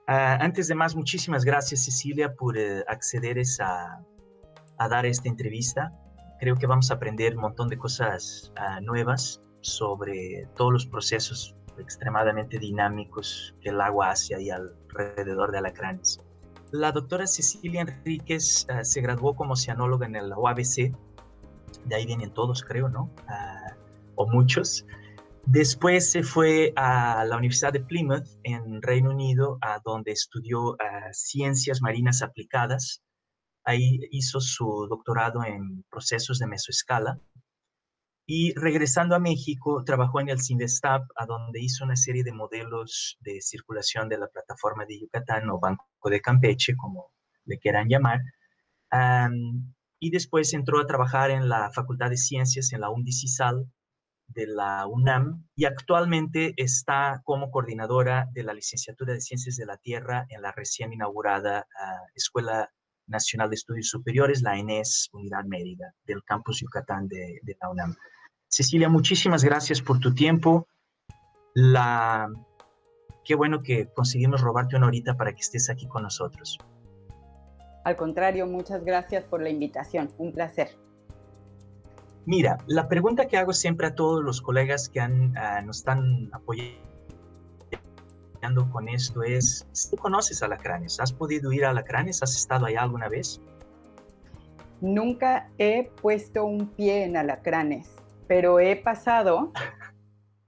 Antes de más, muchísimas gracias, Cecilia, por acceder a dar esta entrevista. Creo que vamos a aprender un montón de cosas nuevas sobre todos los procesos extremadamente dinámicos que el agua hace ahí alrededor de Alacranes. La doctora Cecilia Enríquez se graduó como oceanóloga en el UABC, de ahí vienen todos, creo, ¿no? O muchos. Después se fue a la Universidad de Plymouth en Reino Unido, donde estudió ciencias marinas aplicadas. Ahí hizo su doctorado en procesos de mesoescala. Y regresando a México, trabajó en el CINVESTAP, a donde hizo una serie de modelos de circulación de la plataforma de Yucatán o Banco de Campeche, como le quieran llamar. Y después entró a trabajar en la Facultad de Ciencias, en la UNDICISAL de la UNAM, y actualmente está como coordinadora de la licenciatura de Ciencias de la Tierra en la recién inaugurada Escuela Nacional de Estudios Superiores, la ENES Unidad Mérida, del campus Yucatán de la UNAM. Cecilia, muchísimas gracias por tu tiempo. Qué bueno que conseguimos robarte una horita para que estés aquí con nosotros. Al contrario, muchas gracias por la invitación. Un placer. Mira, la pregunta que hago siempre a todos los colegas que nos están apoyando con esto es, ¿tú conoces Alacranes? ¿Has podido ir a Alacranes? ¿Has estado allá alguna vez? Nunca he puesto un pie en Alacranes, pero he pasado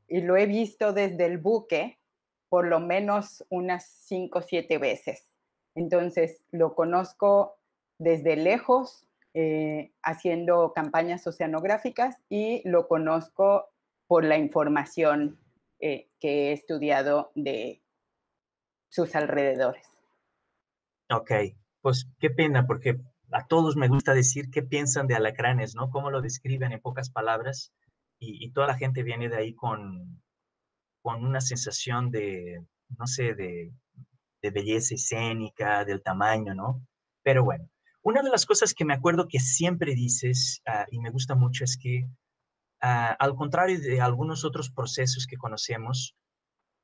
y lo he visto desde el buque por lo menos unas 5 o 7 veces. Entonces, lo conozco desde lejos, haciendo campañas oceanográficas, y lo conozco por la información que he estudiado de sus alrededores. Ok, pues qué pena, porque a todos me gusta decir qué piensan de Alacranes, ¿no? Cómo lo describen en pocas palabras, y toda la gente viene de ahí con una sensación de, no sé, de belleza escénica, del tamaño, ¿no? Pero bueno, una de las cosas que me acuerdo que siempre dices, y me gusta mucho, es que al contrario de algunos otros procesos que conocemos,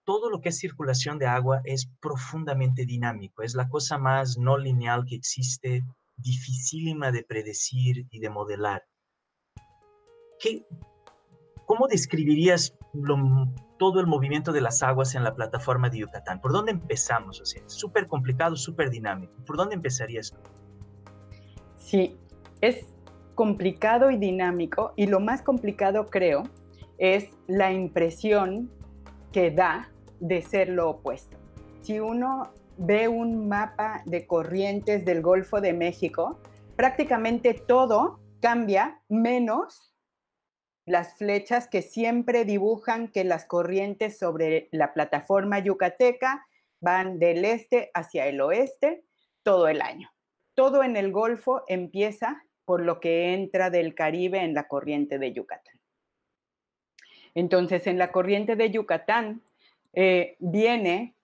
todo lo que es circulación de agua es profundamente dinámico, es la cosa más no lineal que existe, dificilísima de predecir y de modelar. ¿Qué, ¿Cómo describirías todo el movimiento de las aguas en la plataforma de Yucatán? ¿Por dónde empezamos? O sea, súper complicado, súper dinámico. ¿Por dónde empezarías tú? Sí, es complicado y dinámico, y lo más complicado, creo, es la impresión que da de ser lo opuesto. Si uno ve un mapa de corrientes del Golfo de México, prácticamente todo cambia, menos las flechas que siempre dibujan que las corrientes sobre la plataforma yucateca van del este hacia el oeste todo el año. Todo en el Golfo empieza por lo que entra del Caribe en la corriente de Yucatán. Entonces, en la corriente de Yucatán viene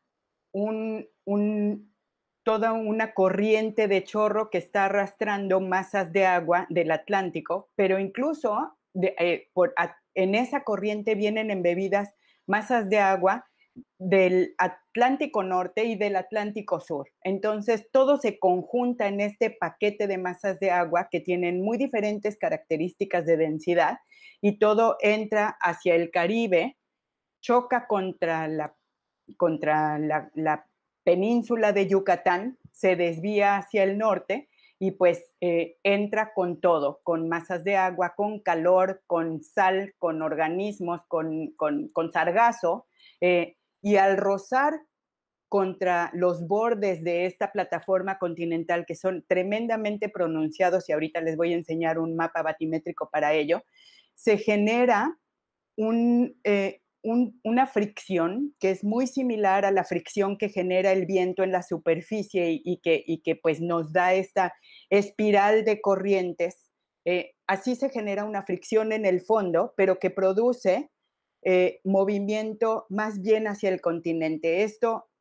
toda una corriente de chorro que está arrastrando masas de agua del Atlántico, pero incluso en esa corriente vienen embebidas masas de agua del Atlántico Norte y del Atlántico Sur. Entonces, todo se conjunta en este paquete de masas de agua que tienen muy diferentes características de densidad, y todo entra hacia el Caribe, choca contra la península de Yucatán, se desvía hacia el norte y pues entra con todo, con masas de agua, con calor, con sal, con organismos, con sargazo, y al rozar contra los bordes de esta plataforma continental, que son tremendamente pronunciados, y ahorita les voy a enseñar un mapa batimétrico para ello, se genera una fricción que es muy similar a la fricción que genera el viento en la superficie, y que pues nos da esta espiral de corrientes. Así se genera una fricción en el fondo, pero que produce movimiento más bien hacia el continente. Esto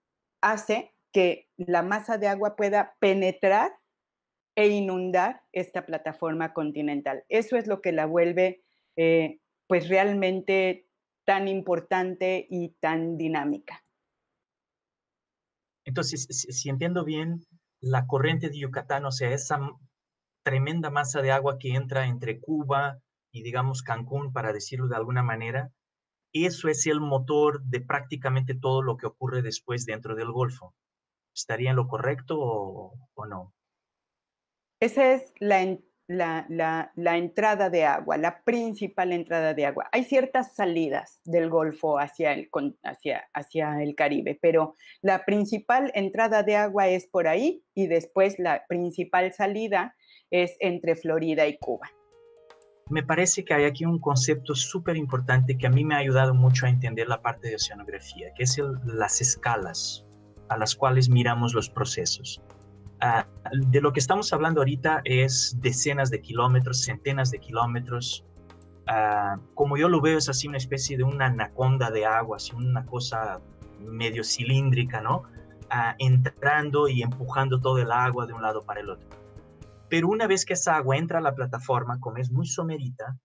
hace que la masa de agua pueda penetrar e inundar esta plataforma continental. Eso es lo que la vuelve pues realmente tan importante y tan dinámica. Entonces, si entiendo bien, la corriente de Yucatán, o sea, esa tremenda masa de agua que entra entre Cuba y, digamos, Cancún, para decirlo de alguna manera, eso es el motor de prácticamente todo lo que ocurre después dentro del Golfo. ¿Estaría en lo correcto o no? Esa es la entrada de agua, la principal entrada de agua. Hay ciertas salidas del Golfo hacia el Caribe, pero la principal entrada de agua es por ahí y después la principal salida es entre Florida y Cuba. Me parece que hay aquí un concepto súper importante que a mí me ha ayudado mucho a entender la parte de oceanografía, que es las escalas a las cuales miramos los procesos. De lo que estamos hablando ahorita es decenas de kilómetros, centenas de kilómetros. Como yo lo veo, es así una especie de una anaconda de agua, así una cosa medio cilíndrica, ¿no? Entrando y empujando todo el agua de un lado para el otro. Pero una vez que esa agua entra a la plataforma, como es muy somerita,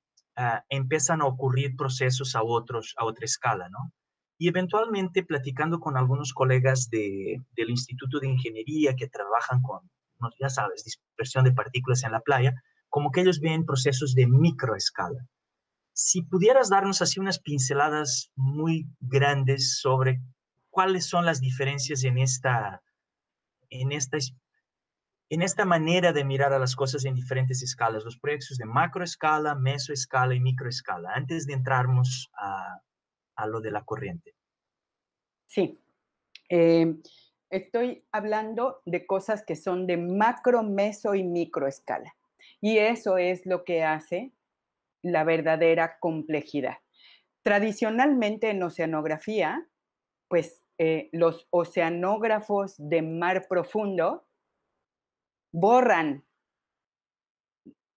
empiezan a ocurrir procesos a otra escala, ¿no? Y eventualmente, platicando con algunos colegas del Instituto de Ingeniería que trabajan con, ya sabes, dispersión de partículas en la playa, como que ellos ven procesos de microescala. Si pudieras darnos así unas pinceladas muy grandes sobre cuáles son las diferencias en esta en esta manera de mirar a las cosas en diferentes escalas, los proyectos de macroescala, mesoescala y microescala, antes de entrarnos a lo de la corriente. Sí, estoy hablando de cosas que son de macro, meso y microescala. Y eso es lo que hace la verdadera complejidad. Tradicionalmente en oceanografía, pues los oceanógrafos de mar profundo borran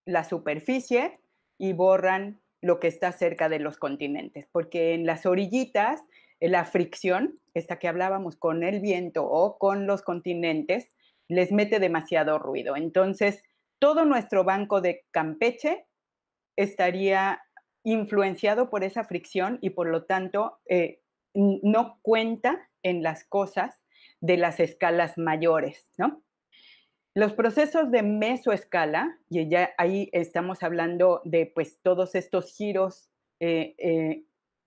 la superficie y borran lo que está cerca de los continentes, porque en las orillitas la fricción, esta que hablábamos con el viento o con los continentes, les mete demasiado ruido. Entonces, todo nuestro banco de Campeche estaría influenciado por esa fricción y por lo tanto no cuenta en las cosas de las escalas mayores, ¿no? Los procesos de mesoescala, y ya ahí estamos hablando de pues todos estos giros,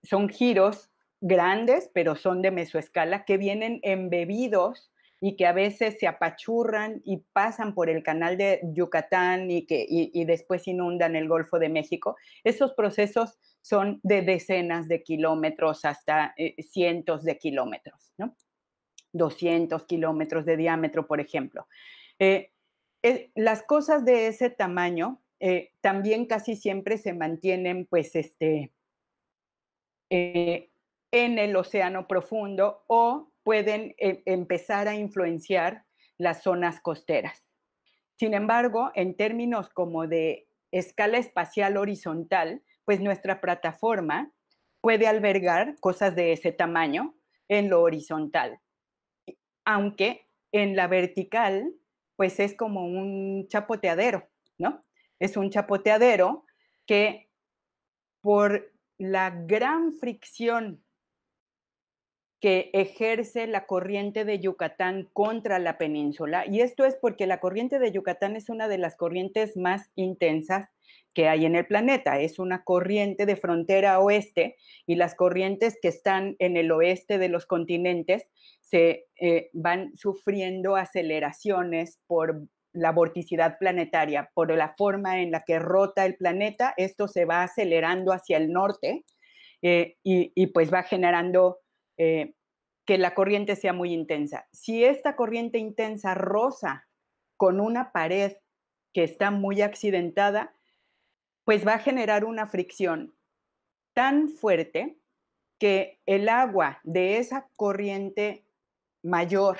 son giros grandes, pero son de mesoescala, que vienen embebidos y que a veces se apachurran y pasan por el canal de Yucatán y después inundan el Golfo de México. Esos procesos son de decenas de kilómetros hasta cientos de kilómetros, ¿no? 200 kilómetros de diámetro, por ejemplo. Eh, las cosas de ese tamaño también casi siempre se mantienen pues en el océano profundo o pueden empezar a influenciar las zonas costeras. Sin embargo, en términos como de escala espacial horizontal, pues nuestra plataforma puede albergar cosas de ese tamaño en lo horizontal, aunque en la vertical, pues es como un chapoteadero, ¿no? Es un chapoteadero que por la gran fricción que ejerce la corriente de Yucatán contra la península, y esto es porque la corriente de Yucatán es una de las corrientes más intensas que hay en el planeta. Es una corriente de frontera oeste y las corrientes que están en el oeste de los continentes se van sufriendo aceleraciones por la vorticidad planetaria, por la forma en la que rota el planeta. Esto se va acelerando hacia el norte y pues va generando que la corriente sea muy intensa. Si esta corriente intensa roza con una pared que está muy accidentada, pues va a generar una fricción tan fuerte que el agua de esa corriente mayor,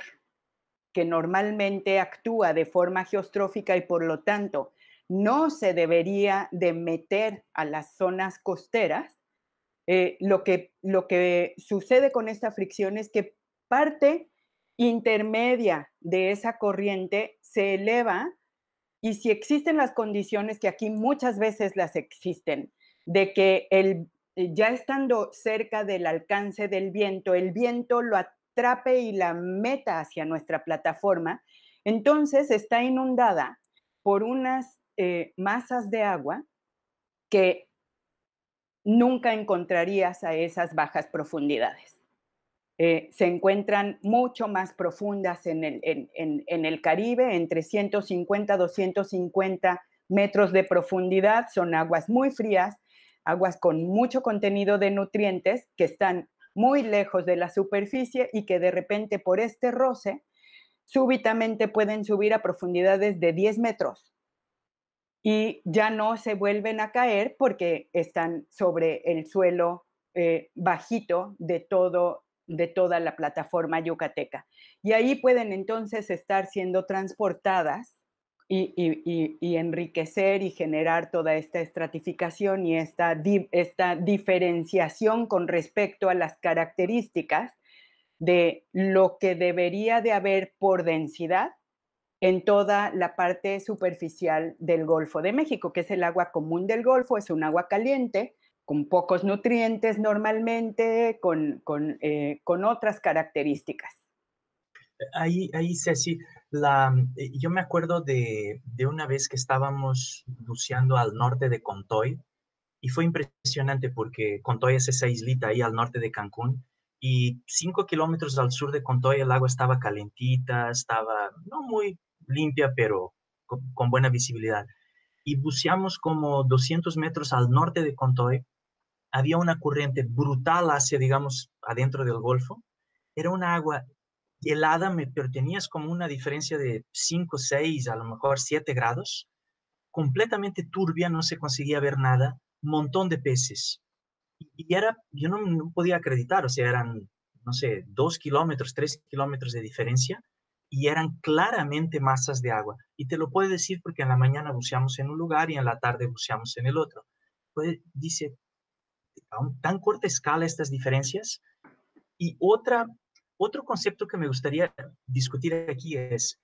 que normalmente actúa de forma geostrófica y por lo tanto no se debería de meter a las zonas costeras, lo que sucede con esta fricción es que parte intermedia de esa corriente se eleva y si existen las condiciones, que aquí muchas veces las existen, de que ya estando cerca del alcance del viento, el viento lo destrape y la meta hacia nuestra plataforma, entonces está inundada por unas masas de agua que nunca encontrarías a esas bajas profundidades. Se encuentran mucho más profundas en el Caribe, entre 150 a 250 metros de profundidad. Son aguas muy frías, aguas con mucho contenido de nutrientes que están muy lejos de la superficie y que de repente por este roce súbitamente pueden subir a profundidades de 10 metros y ya no se vuelven a caer porque están sobre el suelo bajito de toda la plataforma yucateca. Y ahí pueden entonces estar siendo transportadas y enriquecer y generar toda esta estratificación y esta diferenciación con respecto a las características de lo que debería de haber por densidad en toda la parte superficial del Golfo de México, que es el agua común del Golfo, es un agua caliente, con pocos nutrientes normalmente, con otras características. Ahí Ceci, yo me acuerdo de una vez que estábamos buceando al norte de Contoy y fue impresionante porque Contoy es esa islita ahí al norte de Cancún y 5 kilómetros al sur de Contoy el agua estaba calentita, estaba no muy limpia, pero con buena visibilidad. Y buceamos como 200 metros al norte de Contoy, había una corriente brutal hacia, digamos, adentro del Golfo. Era una agua helada, pero tenías como una diferencia de 5, 6, a lo mejor 7 grados, completamente turbia, no se conseguía ver nada, montón de peces. Y era, yo no podía acreditar, o sea, eran, no sé, 2 kilómetros, 3 kilómetros de diferencia, y eran claramente masas de agua. Y te lo puedo decir porque en la mañana buceamos en un lugar y en la tarde buceamos en el otro. Pues, dice, a tan corta escala estas diferencias. Y otro concepto que me gustaría discutir aquí es,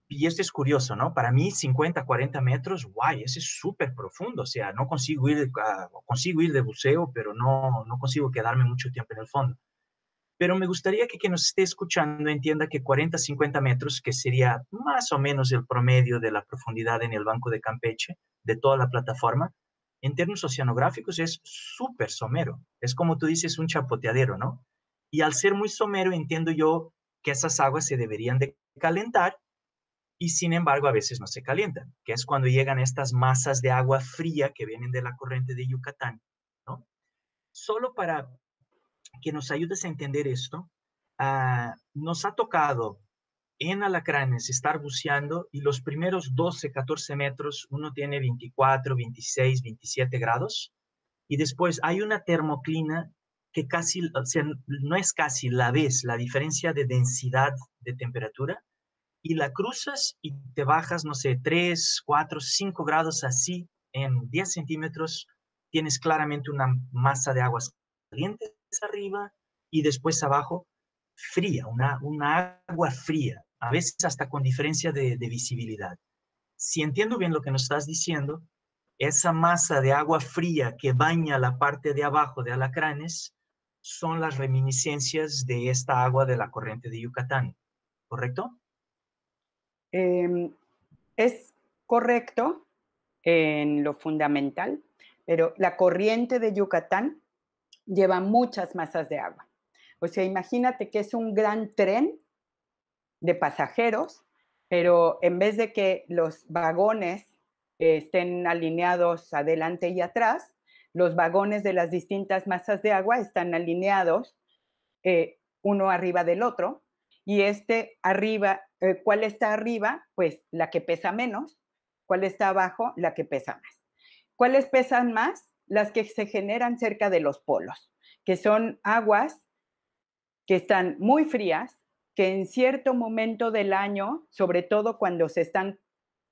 y esto es curioso, ¿no? Para mí 50, 40 metros, guay, ese es súper profundo, o sea, no consigo ir de buceo, pero no consigo quedarme mucho tiempo en el fondo. Pero me gustaría que quien nos esté escuchando entienda que 40, 50 metros, que sería más o menos el promedio de la profundidad en el Banco de Campeche, de toda la plataforma, en términos oceanográficos es súper somero. Es como tú dices, un chapoteadero, ¿no? Y al ser muy somero, entiendo yo que esas aguas se deberían de calentar y sin embargo a veces no se calientan, que es cuando llegan estas masas de agua fría que vienen de la corriente de Yucatán, ¿no? Solo para que nos ayudes a entender esto, nos ha tocado en Alacranes estar buceando y los primeros 12, 14 metros uno tiene 24, 26, 27 grados y después hay una termoclina que casi, o sea, no es casi, la ves, la diferencia de densidad de temperatura y la cruzas y te bajas, no sé, 3, 4, 5 grados así en 10 centímetros, tienes claramente una masa de aguas calientes arriba y después abajo fría, una agua fría, a veces hasta con diferencia de visibilidad. Si entiendo bien lo que nos estás diciendo, esa masa de agua fría que baña la parte de abajo de Alacranes son las reminiscencias de esta agua de la corriente de Yucatán, ¿correcto? Eh, es correcto en lo fundamental, pero la corriente de Yucatán lleva muchas masas de agua. O sea, imagínate que es un gran tren de pasajeros, pero en vez de que los vagones estén alineados adelante y atrás, los vagones de las distintas masas de agua están alineados uno arriba del otro, y este arriba, ¿cuál está arriba? Pues la que pesa menos. ¿Cuál está abajo? La que pesa más. ¿Cuáles pesan más? Las que se generan cerca de los polos, que son aguas que están muy frías, que en cierto momento del año, sobre todo cuando se están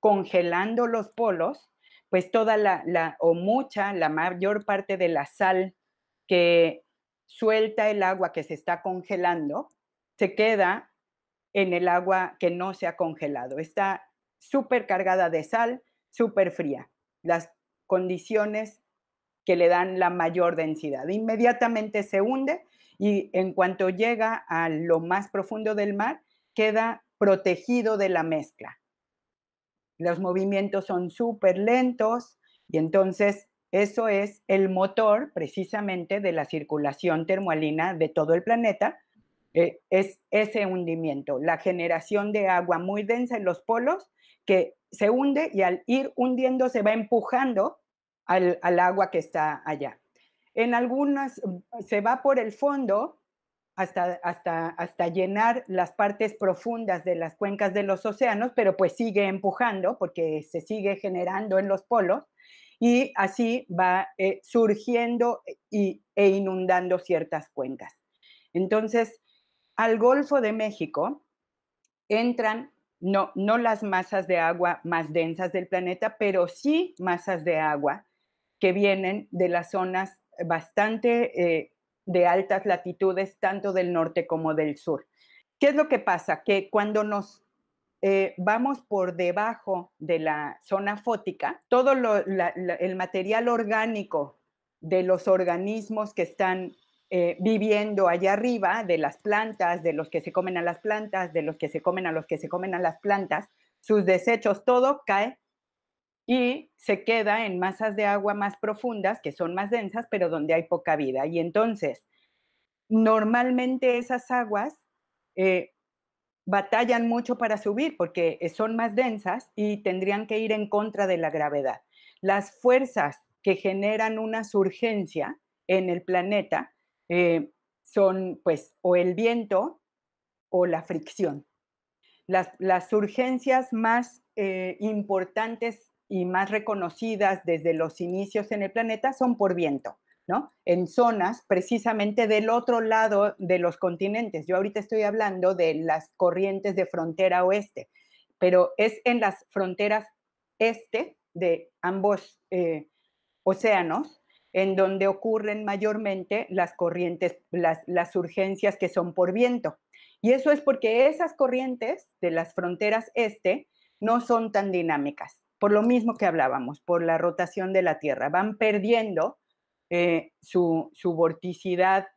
congelando los polos, pues toda o mucha, la mayor parte de la sal que suelta el agua que se está congelando, se queda en el agua que no se ha congelado. Está súper cargada de sal, súper fría. Las condiciones que le dan la mayor densidad. Inmediatamente se hunde y en cuanto llega a lo más profundo del mar, queda protegido de la mezcla. Los movimientos son súper lentos y entonces eso es el motor precisamente de la circulación termoalina de todo el planeta, es ese hundimiento, la generación de agua muy densa en los polos que se hunde y al ir hundiendo se va empujando al agua que está allá. En algunas se va por el fondo hasta llenar las partes profundas de las cuencas de los océanos, pero pues sigue empujando porque se sigue generando en los polos y así va surgiendo e inundando ciertas cuencas. Entonces, al Golfo de México entran no las masas de agua más densas del planeta, pero sí masas de agua que vienen de las zonas bastante de altas latitudes, tanto del norte como del sur. ¿Qué es lo que pasa? Que cuando nos vamos por debajo de la zona fótica, todo el material orgánico de los organismos que están viviendo allá arriba, de las plantas, de los que se comen a las plantas, de los que se comen a los que se comen a las plantas, sus desechos, todo cae y se queda en masas de agua más profundas, que son más densas, pero donde hay poca vida. Y entonces, normalmente esas aguas batallan mucho para subir porque son más densas y tendrían que ir en contra de la gravedad. Las fuerzas que generan una surgencia en el planeta son pues o el viento o la fricción. Las urgencias más importantes y más reconocidas desde los inicios en el planeta son por viento, ¿no? En zonas precisamente del otro lado de los continentes. Yo ahorita estoy hablando de las corrientes de frontera oeste, pero es en las fronteras este de ambos océanos en donde ocurren mayormente las corrientes, las urgencias que son por viento. Y eso es porque esas corrientes de las fronteras este no son tan dinámicas, por lo mismo que hablábamos, por la rotación de la Tierra. Van perdiendo su vorticidad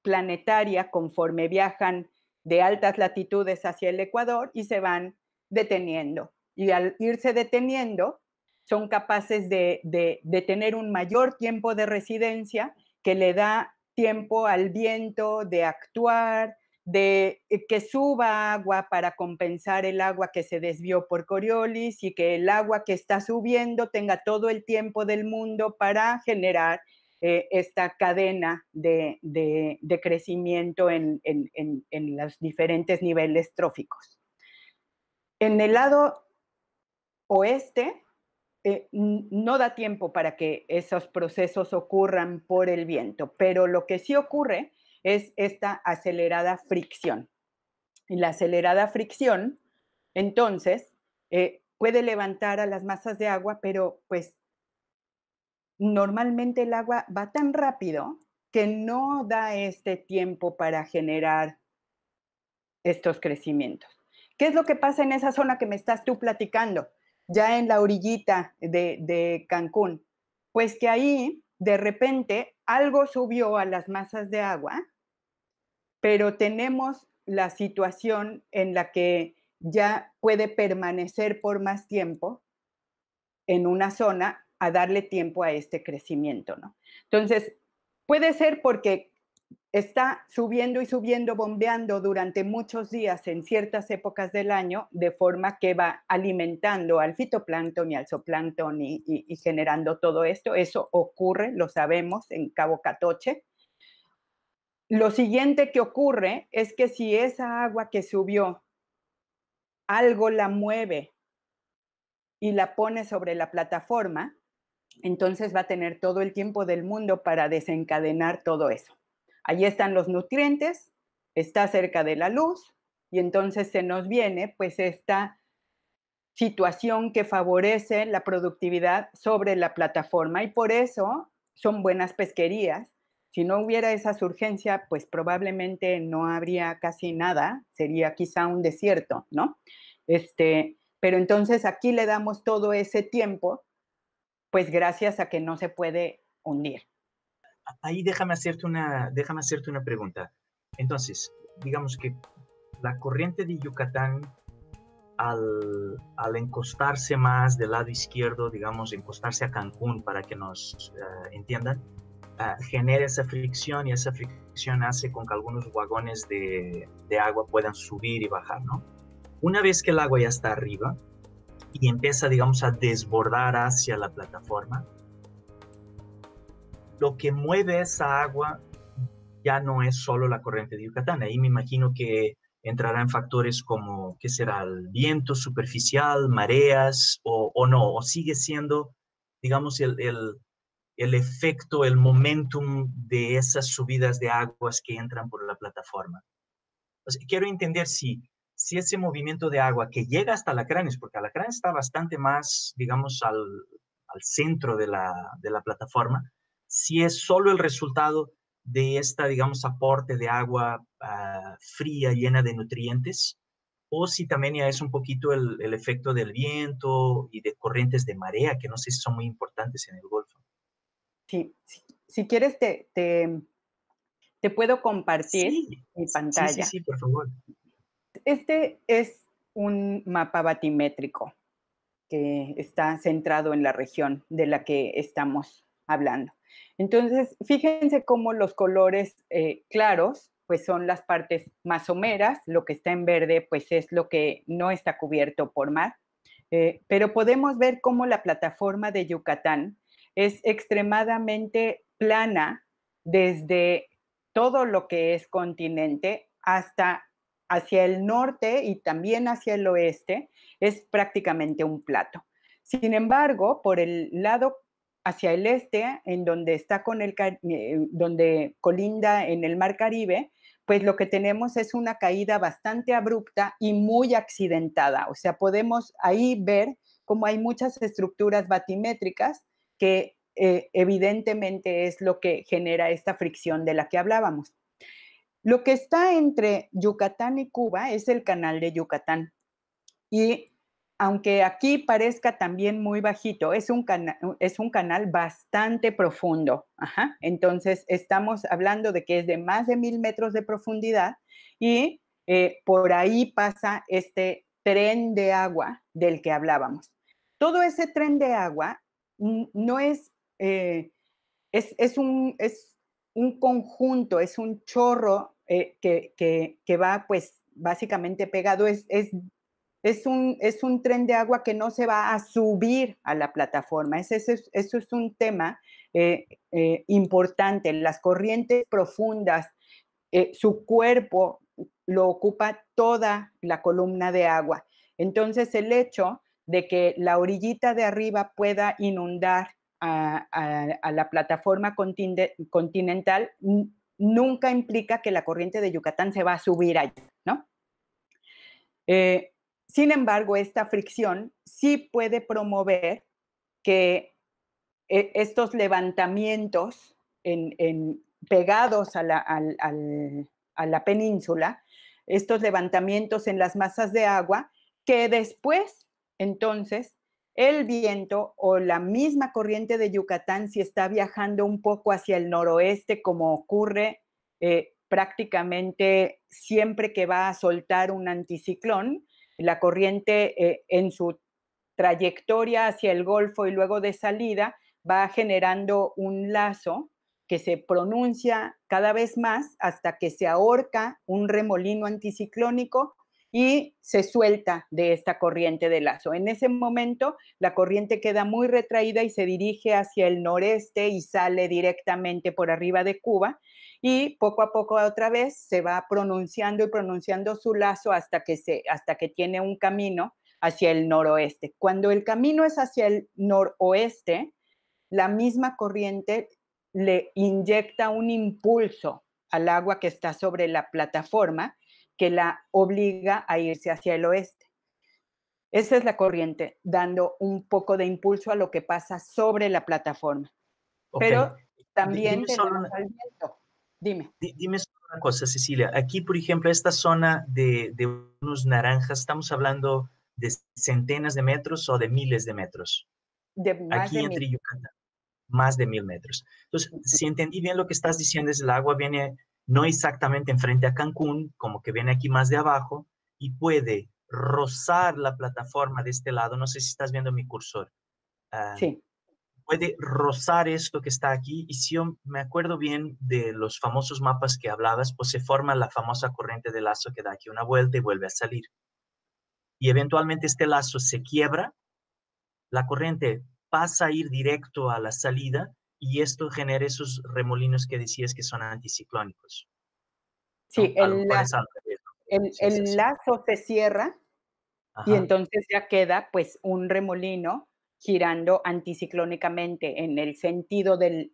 planetaria conforme viajan de altas latitudes hacia el Ecuador y se van deteniendo. Y al irse deteniendo, son capaces de tener un mayor tiempo de residencia que le da tiempo al viento de actuar, de que suba agua para compensar el agua que se desvió por Coriolis y que el agua que está subiendo tenga todo el tiempo del mundo para generar esta cadena de crecimiento en los diferentes niveles tróficos. En el lado oeste, no da tiempo para que esos procesos ocurran por el viento, pero lo que sí ocurre es esta acelerada fricción. Y la acelerada fricción, entonces, puede levantar a las masas de agua, pero pues normalmente el agua va tan rápido que no da este tiempo para generar estos crecimientos. ¿Qué es lo que pasa en esa zona que me estás tú platicando? Ya en la orillita de Cancún. Pues que ahí, de repente, algo subió a las masas de agua, pero tenemos la situación en la que ya puede permanecer por más tiempo en una zona a darle tiempo a este crecimiento, ¿no? Entonces, puede ser porque está subiendo y subiendo, bombeando durante muchos días en ciertas épocas del año, de forma que va alimentando al fitoplancton y al zooplancton y generando todo esto. Eso ocurre, lo sabemos, en Cabo Catoche. Lo siguiente que ocurre es que si esa agua que subió, algo la mueve y la pone sobre la plataforma, entonces va a tener todo el tiempo del mundo para desencadenar todo eso. Allí están los nutrientes, está cerca de la luz y entonces se nos viene pues esta situación que favorece la productividad sobre la plataforma y por eso son buenas pesquerías. Si no hubiera esa urgencia, pues probablemente no habría casi nada, sería quizá un desierto, ¿no? Pero entonces aquí le damos todo ese tiempo, pues gracias a que no se puede hundir. ahí déjame hacerte una pregunta. Entonces, digamos que la corriente de Yucatán, al encostarse más del lado izquierdo, digamos, encostarse a Cancún para que nos entiendan, genera esa fricción y esa fricción hace con que algunos vagones de agua puedan subir y bajar, ¿no? Una vez que el agua ya está arriba y empieza, digamos, a desbordar hacia la plataforma, lo que mueve esa agua ya no es solo la corriente de Yucatán. Ahí me imagino que entrarán factores como, ¿qué será? El viento superficial, mareas, o no, o sigue siendo, digamos, el efecto, el momentum de esas subidas de aguas que entran por la plataforma. O sea, quiero entender si ese movimiento de agua que llega hasta Alacranes, porque Alacranes está bastante más, digamos, al centro de la plataforma, si es solo el resultado de esta, digamos, aporte de agua fría, llena de nutrientes, o si también ya es un poquito el efecto del viento y de corrientes de marea, que no sé si son muy importantes en el Golfo. Sí, si quieres, te puedo compartir Sí, mi sí, sí, pantalla. sí, por favor. Este es un mapa batimétrico que está centrado en la región de la que estamos hablando. Entonces, fíjense cómo los colores claros, pues son las partes más someras, lo que está en verde, pues es lo que no está cubierto por mar. Pero podemos ver cómo la plataforma de Yucatán es extremadamente plana desde todo lo que es continente hasta hacia el norte y también hacia el oeste, es prácticamente un plato. Sin embargo, por el lado hacia el este, en donde está donde colinda en el Mar Caribe, pues lo que tenemos es una caída bastante abrupta y muy accidentada. O sea, podemos ahí ver cómo hay muchas estructuras batimétricas que evidentemente es lo que genera esta fricción de la que hablábamos. Lo que está entre Yucatán y Cuba es el canal de Yucatán. Y aunque aquí parezca también muy bajito, es un canal bastante profundo. Ajá. Entonces, estamos hablando de que es de más de 1000 metros de profundidad y por ahí pasa este tren de agua del que hablábamos. Todo ese tren de agua no es un conjunto, es un chorro que va pues básicamente pegado, es un tren de agua que no se va a subir a la plataforma. Eso es un tema importante. Las corrientes profundas, su cuerpo lo ocupa toda la columna de agua. Entonces, el hecho de que la orillita de arriba pueda inundar a la plataforma continental nunca implica que la corriente de Yucatán se va a subir allá, ¿no? Eh, Sin embargo, esta fricción sí puede promover que estos levantamientos pegados a la península, estos levantamientos en las masas de agua, que después, entonces, el viento o la misma corriente de Yucatán, si está viajando un poco hacia el noroeste, como ocurre prácticamente siempre que va a soltar un anticiclón, la corriente en su trayectoria hacia el Golfo y luego de salida va generando un lazo que se pronuncia cada vez más hasta que se ahorca un remolino anticiclónico y se suelta de esta corriente de lazo. En ese momento, la corriente queda muy retraída y se dirige hacia el noreste y sale directamente por arriba de Cuba y poco a poco otra vez se va pronunciando y pronunciando su lazo hasta que tiene un camino hacia el noroeste. Cuando el camino es hacia el noroeste, la misma corriente le inyecta un impulso al agua que está sobre la plataforma que la obliga a irse hacia el oeste. Esa es la corriente, dando un poco de impulso a lo que pasa sobre la plataforma. Ok. Pero también Dime solo tenemos al viento. Dime. Dime solo una cosa, Cecilia. Aquí, por ejemplo, esta zona de unos naranjas, ¿estamos hablando de centenas de metros o de miles de metros? De más Aquí de entre 1000. Yucatán. más de 1000 metros. Entonces, si entendí bien lo que estás diciendo, es el agua viene no exactamente enfrente a Cancún, como que viene aquí más de abajo y puede rozar la plataforma de este lado. No sé si estás viendo mi cursor. Ah, Sí, puede rozar esto que está aquí y si yo me acuerdo bien de los famosos mapas que hablabas, pues se forma la famosa corriente de lazo que da aquí una vuelta y vuelve a salir. Y eventualmente este lazo se quiebra, la corriente pasa a ir directo a la salida y esto genera esos remolinos que decías que son anticiclónicos, sí, ¿no? A lo mejor es al revés, ¿no? Sí, es el así. lazo se cierra y Ajá, entonces ya queda pues un remolino girando anticiclónicamente en el sentido de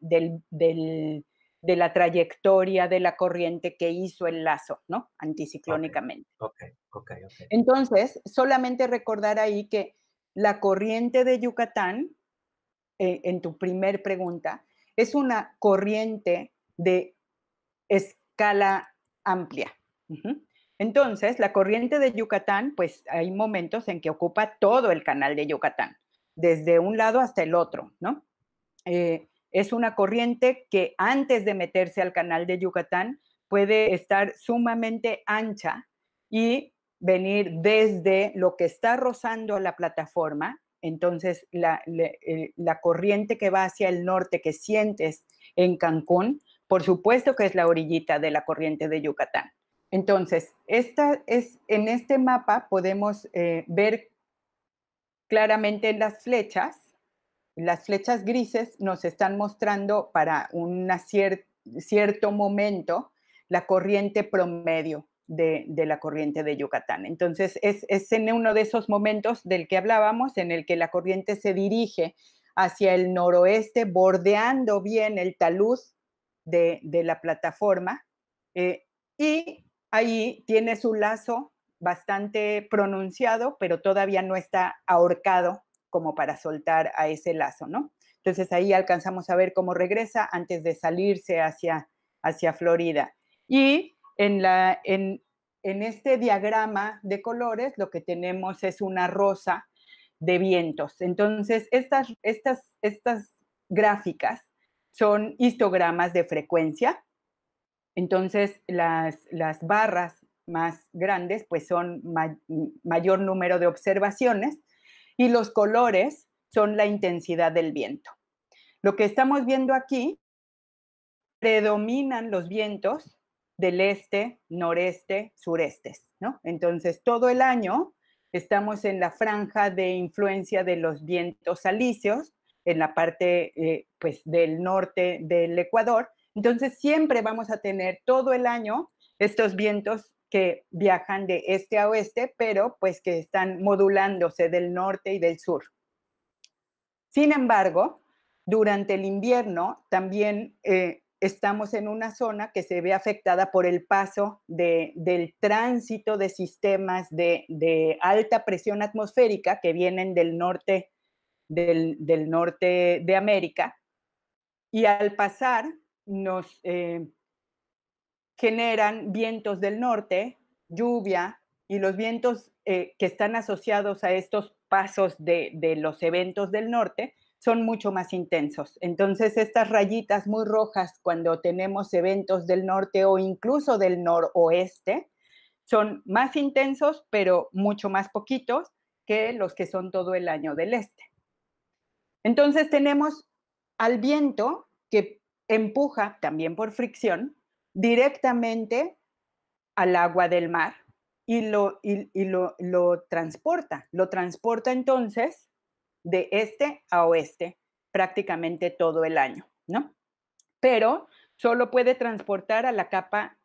la trayectoria de la corriente que hizo el lazo, ¿no? ok, Anticiclónicamente. ok, ok, ok. Entonces, solamente recordar ahí que la corriente de Yucatán, en tu primer pregunta, es una corriente de escala amplia. Ujú. Entonces, la corriente de Yucatán, pues hay momentos en que ocupa todo el canal de Yucatán, desde un lado hasta el otro, ¿no? Es una corriente que antes de meterse al canal de Yucatán puede estar sumamente ancha y venir desde lo que está rozando la plataforma. Entonces, la corriente que va hacia el norte que sientes en Cancún, por supuesto que es la orillita de la corriente de Yucatán. Entonces, en este mapa podemos ver claramente en las flechas grises nos están mostrando para un cierto momento la corriente promedio de la corriente de Yucatán. Entonces, es en uno de esos momentos del que hablábamos, en el que la corriente se dirige hacia el noroeste, bordeando bien el talud de la plataforma, y ahí tiene su lazo bastante pronunciado, pero todavía no está ahorcado como para soltar a ese lazo, ¿no? Entonces ahí alcanzamos a ver cómo regresa antes de salirse hacia Florida. Y en este diagrama de colores lo que tenemos es una rosa de vientos. Entonces, estas gráficas son histogramas de frecuencia. Entonces, las barras más grandes, pues son mayor número de observaciones y los colores son la intensidad del viento. Lo que estamos viendo aquí, predominan los vientos del este, noreste, surestes, ¿no? Entonces, todo el año estamos en la franja de influencia de los vientos alisios, en la parte pues, del norte del Ecuador. Entonces, siempre vamos a tener todo el año estos vientos que viajan de este a oeste, pero pues que están modulándose del norte y del sur. Sin embargo, durante el invierno también estamos en una zona que se ve afectada por el paso del tránsito de sistemas de alta presión atmosférica que vienen del norte de América y al pasar nos generan vientos del norte, lluvia, y los vientos que están asociados a estos pasos de los eventos del norte son mucho más intensos. Entonces, estas rayitas muy rojas cuando tenemos eventos del norte o incluso del noroeste son más intensos, pero mucho más poquitos que los que son todo el año del este. Entonces, tenemos al viento que empuja, también por fricción, directamente al agua del mar y lo transporta. Lo transporta entonces de este a oeste prácticamente todo el año, ¿no? Pero solo puede transportar a la capa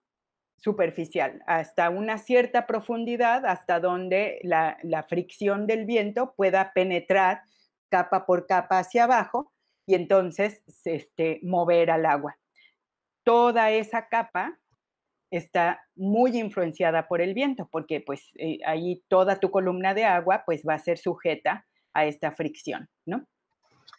superficial, hasta una cierta profundidad, hasta donde la fricción del viento pueda penetrar capa por capa hacia abajo y entonces mover al agua. Toda esa capa está muy influenciada por el viento, porque pues ahí toda tu columna de agua pues va a ser sujeta a esta fricción, ¿no?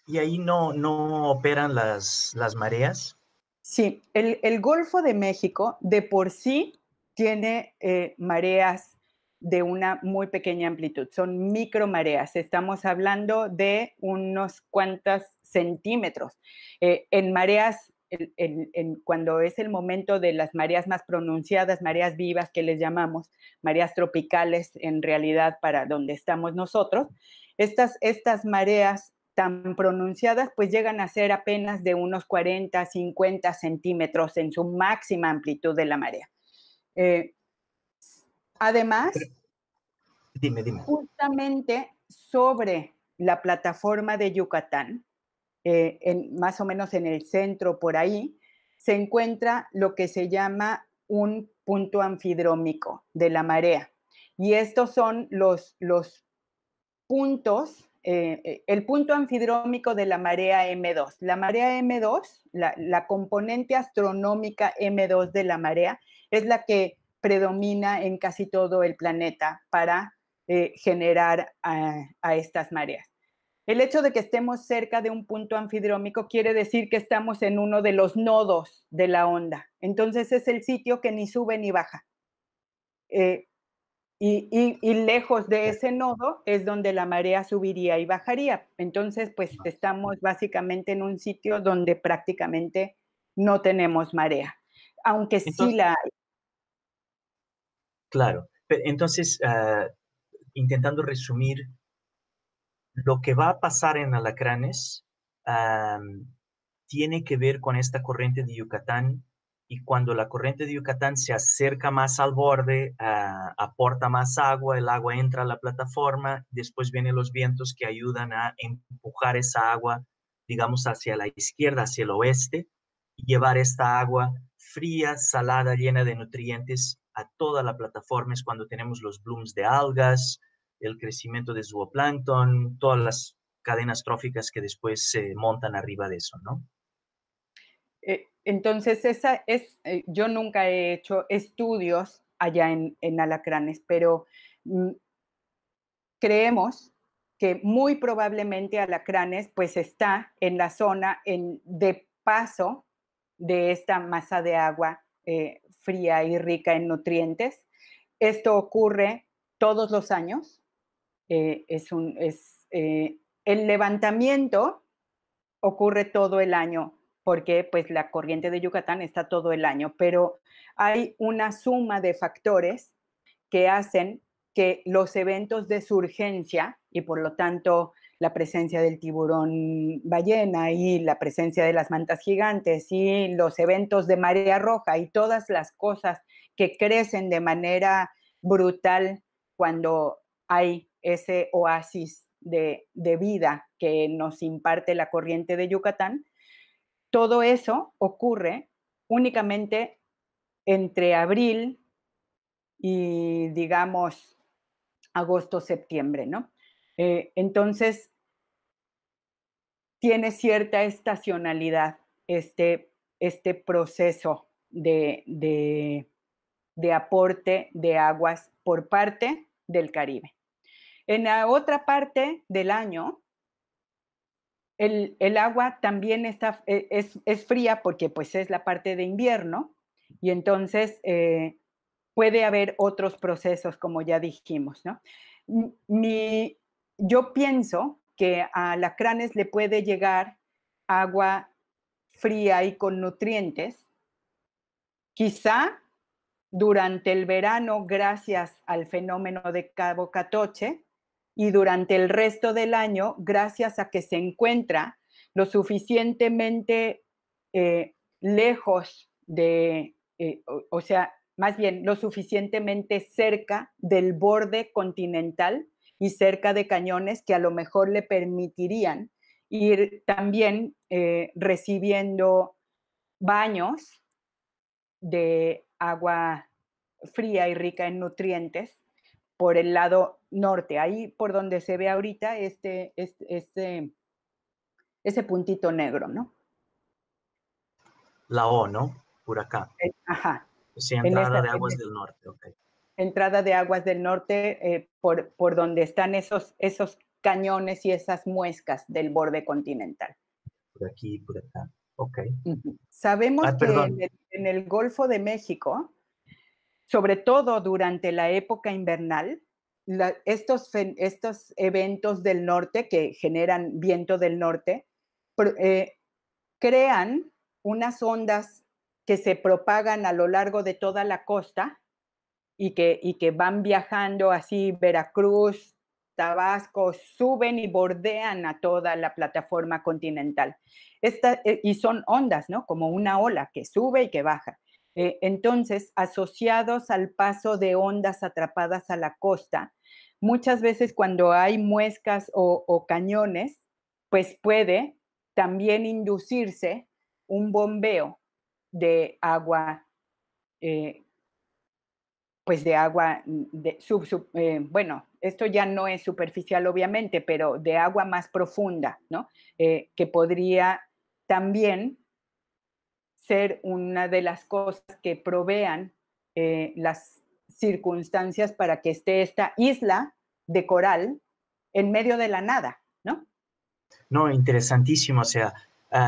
Y ahí no operan las mareas. Sí, el Golfo de México de por sí tiene mareas de una muy pequeña amplitud, son micromareas, estamos hablando de unos cuantos centímetros. En mareas, cuando es el momento de las mareas más pronunciadas, mareas vivas que les llamamos, mareas tropicales en realidad para donde estamos nosotros, estas mareas tan pronunciadas pues llegan a ser apenas de unos 40, 50 centímetros en su máxima amplitud de la marea. Además, Dime. justamente sobre la plataforma de Yucatán, más o menos en el centro por ahí, se encuentra lo que se llama un punto anfidrómico de la marea. Y estos son los puntos, el punto anfidrómico de la marea M2. La marea M2, la componente astronómica M2 de la marea, es la que predomina en casi todo el planeta para generar a estas mareas. El hecho de que estemos cerca de un punto anfidrómico quiere decir que estamos en uno de los nodos de la onda. Entonces es el sitio que ni sube ni baja. Y lejos de ese nodo es donde la marea subiría y bajaría. Entonces, pues estamos básicamente en un sitio donde prácticamente no tenemos marea, aunque sí Entonces, la hay. claro. Entonces, intentando resumir, lo que va a pasar en Alacranes tiene que ver con esta corriente de Yucatán y cuando la corriente de Yucatán se acerca más al borde, aporta más agua, el agua entra a la plataforma, después vienen los vientos que ayudan a empujar esa agua, digamos, hacia la izquierda, hacia el oeste, y llevar esta agua fría, salada, llena de nutrientes a toda la plataforma. Es cuando tenemos los blooms de algas, el crecimiento de zooplancton, todas las cadenas tróficas que después se montan arriba de eso, ¿no? Entonces, yo nunca he hecho estudios allá en Alacranes, pero mm, creemos que muy probablemente Alacranes pues está en la zona de paso de esta masa de agua fría y rica en nutrientes. Esto ocurre todos los años. El levantamiento ocurre todo el año porque pues la corriente de Yucatán está todo el año, pero hay una suma de factores que hacen que los eventos de surgencia y por lo tanto la presencia del tiburón ballena y la presencia de las mantas gigantes y los eventos de marea roja y todas las cosas que crecen de manera brutal cuando hay ese oasis de vida que nos imparte la corriente de Yucatán, todo eso ocurre únicamente entre abril y, digamos, agosto, septiembre, ¿no? Entonces, tiene cierta estacionalidad este proceso de aporte de aguas por parte del Caribe. En la otra parte del año, el agua también es fría porque pues es la parte de invierno y entonces puede haber otros procesos como ya dijimos, ¿no? Mi, yo pienso que a Alacranes le puede llegar agua fría y con nutrientes, quizá durante el verano gracias al fenómeno de Cabo Catoche y durante el resto del año gracias a que se encuentra lo suficientemente lejos o sea, más bien lo suficientemente cerca del borde continental y cerca de cañones que a lo mejor le permitirían ir también recibiendo baños de agua fría y rica en nutrientes por el lado norte, ahí por donde se ve ahorita ese puntito negro, ¿no? La O, ¿no? Por acá. Ajá, O sea, en entrada esa de aguas del norte, ok. entrada de aguas del norte por donde están esos cañones y esas muescas del borde continental. Por aquí, por acá, ok. Sabemos Ah, que perdón. en el Golfo de México sobre todo durante la época invernal, estos eventos del norte que generan viento del norte, crean unas ondas que se propagan a lo largo de toda la costa y que van viajando así Veracruz, Tabasco, suben y bordean a toda la plataforma continental. Y son ondas, ¿no? Como una ola que sube y que baja. Entonces, asociados al paso de ondas atrapadas a la costa, muchas veces cuando hay muescas o cañones, pues puede también inducirse un bombeo de agua, eh, pues de agua, bueno, esto ya no es superficial obviamente, pero de agua más profunda, ¿no? Que podría también ser una de las cosas que provean las circunstancias para que esté esta isla de coral en medio de la nada, ¿no? No, interesantísimo. O sea,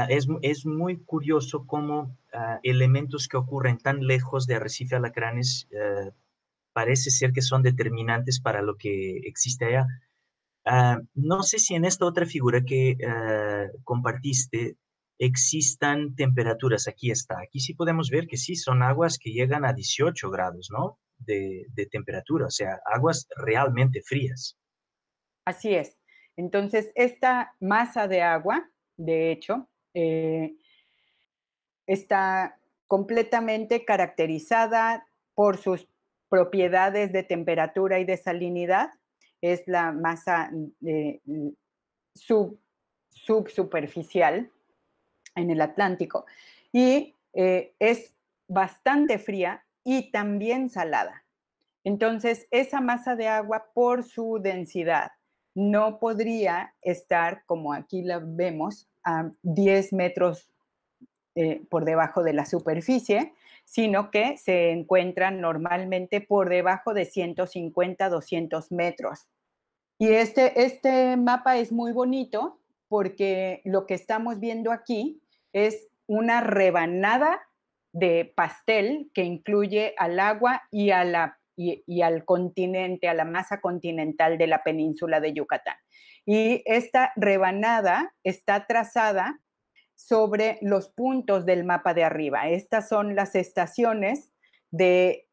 es muy curioso cómo elementos que ocurren tan lejos de Arrecife Alacranes parece ser que son determinantes para lo que existe allá. No sé si en esta otra figura que compartiste existan temperaturas. Aquí está. Aquí sí podemos ver que sí, son aguas que llegan a 18 grados, ¿no? De temperatura, o sea, aguas realmente frías. Así es. Entonces, esta masa de agua, de hecho, está completamente caracterizada por sus propiedades de temperatura y de salinidad. Es la masa sub, subsuperficial en el Atlántico y es bastante fría y también salada. Entonces, esa masa de agua, por su densidad, no podría estar, como aquí la vemos, a 10 metros por debajo de la superficie, sino que se encuentran normalmente por debajo de 150, 200 metros. Y este mapa es muy bonito porque lo que estamos viendo aquí es una rebanada de pastel que incluye al agua y al continente, a la masa continental de la península de Yucatán. Y esta rebanada está trazada sobre los puntos del mapa de arriba. Estas son las estaciones de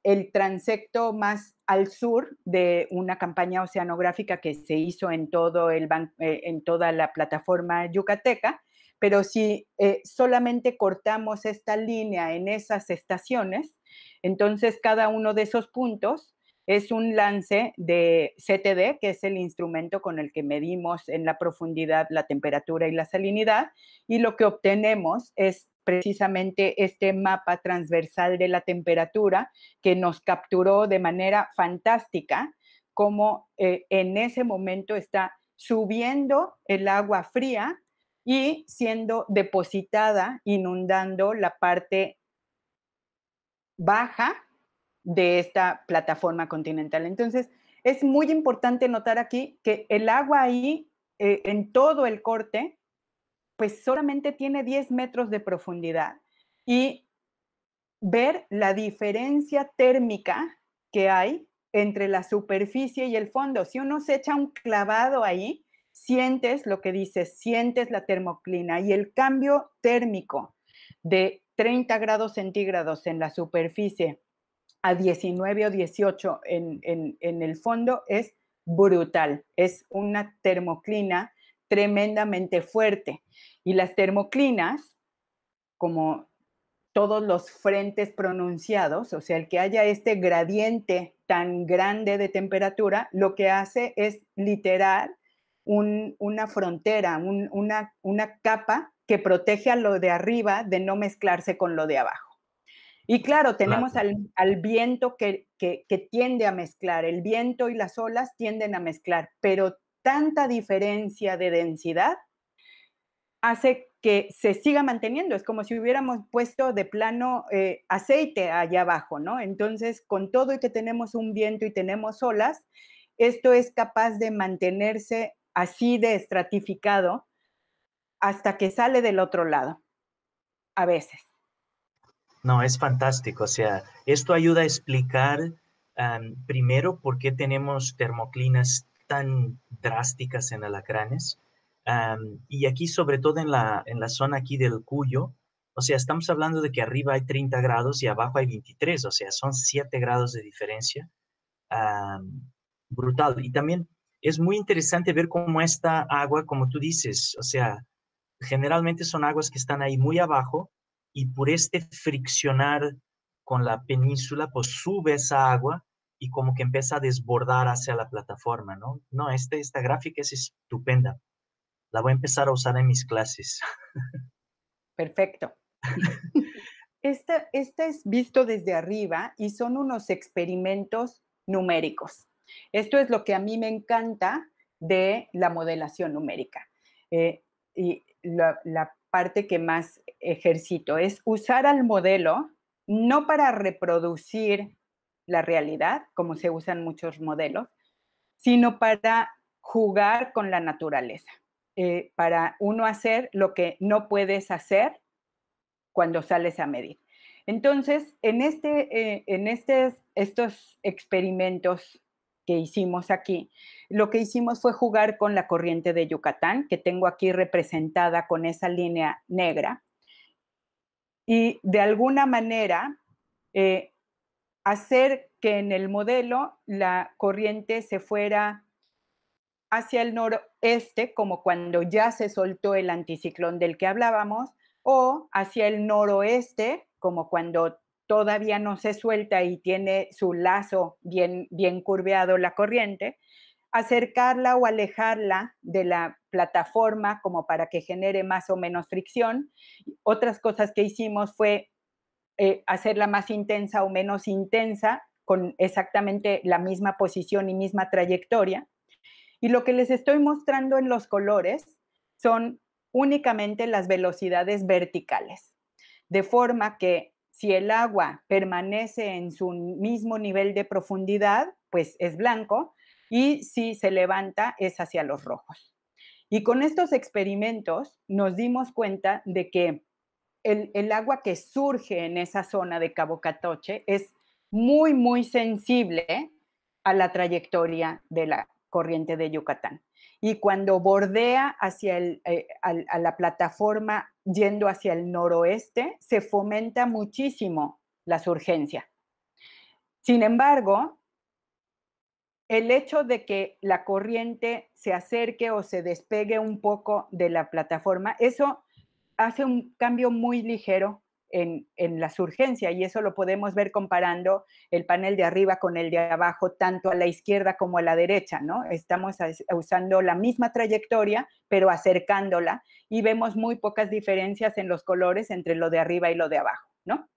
el transecto más al sur de una campaña oceanográfica que se hizo en en toda la plataforma yucateca, pero si solamente cortamos esta línea en esas estaciones, entonces cada uno de esos puntos es un lance de CTD, que es el instrumento con el que medimos en la profundidad la temperatura y la salinidad, y lo que obtenemos es precisamente este mapa transversal de la temperatura que nos capturó de manera fantástica cómo en ese momento está subiendo el agua fría y siendo depositada, inundando la parte baja de esta plataforma continental. Entonces, es muy importante notar aquí que el agua ahí, en todo el corte, pues solamente tiene 10 metros de profundidad y ver la diferencia térmica que hay entre la superficie y el fondo. Si uno se echa un clavado ahí, sientes lo que dices, sientes la termoclina y el cambio térmico de 30 grados centígrados en la superficie a 19 o 18 en el fondo es brutal. Es una termoclina tremendamente fuerte. Y las termoclinas, como todos los frentes pronunciados, o sea, el que haya este gradiente tan grande de temperatura, lo que hace es literal una frontera, una capa que protege a lo de arriba de no mezclarse con lo de abajo. Y claro, tenemos Claro. al viento que tiende a mezclar, el viento y las olas tienden a mezclar, pero tanta diferencia de densidad hace que se siga manteniendo. Es como si hubiéramos puesto de plano aceite allá abajo, ¿no? Entonces, con todo y que tenemos un viento y tenemos olas, esto es capaz de mantenerse así de estratificado hasta que sale del otro lado, a veces. No, es fantástico. O sea, esto ayuda a explicar primero por qué tenemos termoclinas tan drásticas en alacranes. Y aquí, sobre todo en la zona aquí del Cuyo, o sea, estamos hablando de que arriba hay 30 grados y abajo hay 23, o sea, son 7 grados de diferencia. Brutal. Y también es muy interesante ver cómo esta agua, como tú dices, o sea, generalmente son aguas que están ahí muy abajo y por este friccionar con la península, pues sube esa agua y como que empieza a desbordar hacia la plataforma, ¿no? No, esta gráfica es estupenda. La voy a empezar a usar en mis clases. Perfecto. Esta es visto desde arriba y son unos experimentos numéricos. Esto es lo que a mí me encanta de la modelación numérica. Y la parte que más ejercito es usar al modelo no para reproducir la realidad, como se usan muchos modelos, sino para jugar con la naturaleza, para uno hacer lo que no puedes hacer cuando sales a medir. Entonces, estos experimentos que hicimos aquí, lo que hicimos fue jugar con la corriente de Yucatán, que tengo aquí representada con esa línea negra, y de alguna manera eh, hacer que en el modelo la corriente se fuera hacia el noroeste, como cuando ya se soltó el anticiclón del que hablábamos, o hacia el noroeste, como cuando todavía no se suelta y tiene su lazo bien curveado la corriente, acercarla o alejarla de la plataforma como para que genere más o menos fricción. Otras cosas que hicimos fue hacerla más intensa o menos intensa con exactamente la misma posición y misma trayectoria. Y lo que les estoy mostrando en los colores son únicamente las velocidades verticales, de forma que si el agua permanece en su mismo nivel de profundidad, pues es blanco, y si se levanta es hacia los rojos. Y con estos experimentos nos dimos cuenta de que el agua que surge en esa zona de Cabo Catoche es muy sensible a la trayectoria de la corriente de Yucatán. Y cuando bordea a la plataforma yendo hacia el noroeste, se fomenta muchísimo la surgencia. Sin embargo, el hecho de que la corriente se acerque o se despegue un poco de la plataforma, eso hace un cambio muy ligero en la surgencia, y eso lo podemos ver comparando el panel de arriba con el de abajo, tanto a la izquierda como a la derecha, ¿no? Estamos usando la misma trayectoria, pero acercándola, y vemos muy pocas diferencias en los colores entre lo de arriba y lo de abajo, ¿no?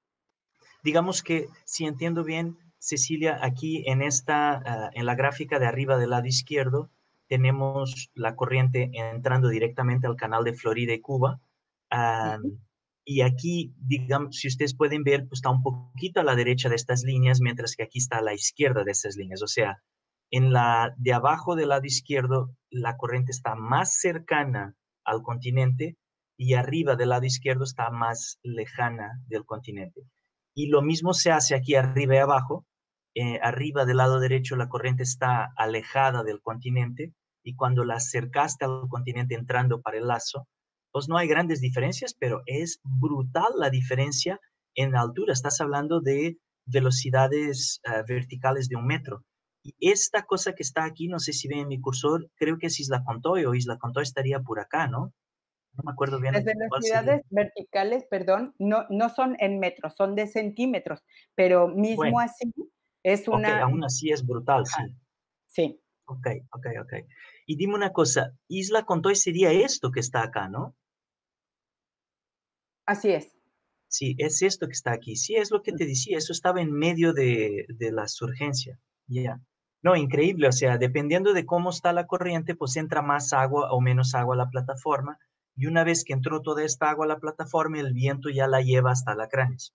Digamos que, si entiendo bien, Cecilia, aquí en en la gráfica de arriba del lado izquierdo, tenemos la corriente entrando directamente al canal de Florida y Cuba. Ujú. Y aquí, digamos, si ustedes pueden ver, pues está un poquito a la derecha de estas líneas, mientras que aquí está a la izquierda de estas líneas. O sea, en la de abajo del lado izquierdo, la corriente está más cercana al continente y arriba del lado izquierdo está más lejana del continente. Y lo mismo se hace aquí arriba y abajo. Arriba del lado derecho la corriente está alejada del continente y cuando la acercaste al continente entrando para el lazo, pues no hay grandes diferencias, pero es brutal la diferencia en altura. Estás hablando de velocidades verticales de 1 metro. Y esta cosa que está aquí, no sé si ven en mi cursor, creo que es Isla Contoy o Isla Contoy estaría por acá, ¿no? No me acuerdo Las bien cuál sería. velocidades verticales, perdón, no son en metros, son de centímetros, pero mismo Bueno, así es ok, una... aún así es brutal, Ajá, sí. sí, Ok, ok, ok. Y dime una cosa, Isla Contoy sería esto que está acá, ¿no? así es. Sí, es esto que está aquí. Sí, es lo que te decía, eso estaba en medio de la surgencia. Ya. No, increíble, o sea, dependiendo de cómo está la corriente, pues entra más agua o menos agua a la plataforma. Y una vez que entró toda esta agua a la plataforma, el viento ya la lleva hasta la Alacranes.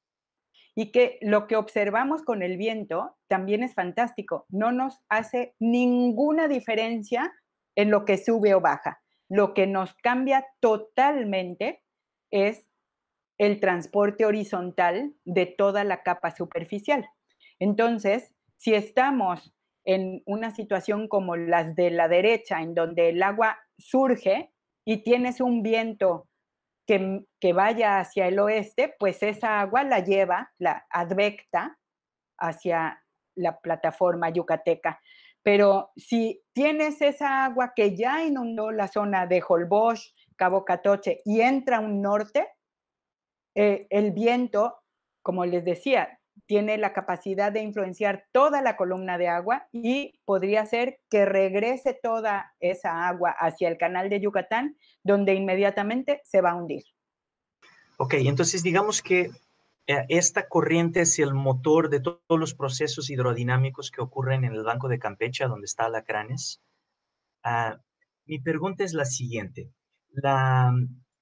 Y que lo que observamos con el viento también es fantástico. No nos hace ninguna diferencia en lo que sube o baja. Lo que nos cambia totalmente es el transporte horizontal de toda la capa superficial. Entonces, si estamos en una situación como las de la derecha, en donde el agua surge y tienes un viento que vaya hacia el oeste, pues esa agua la lleva, la advecta hacia la plataforma yucateca. Pero si tienes esa agua que ya inundó la zona de Holbox, Cabo Catoche y entra un norte, el viento, como les decía, tiene la capacidad de influenciar toda la columna de agua y podría ser que regrese toda esa agua hacia el canal de Yucatán, donde inmediatamente se va a hundir. Ok, entonces digamos que esta corriente es el motor de todos los procesos hidrodinámicos que ocurren en el Banco de Campeche, donde está Alacranes. Ah, mi pregunta es la siguiente.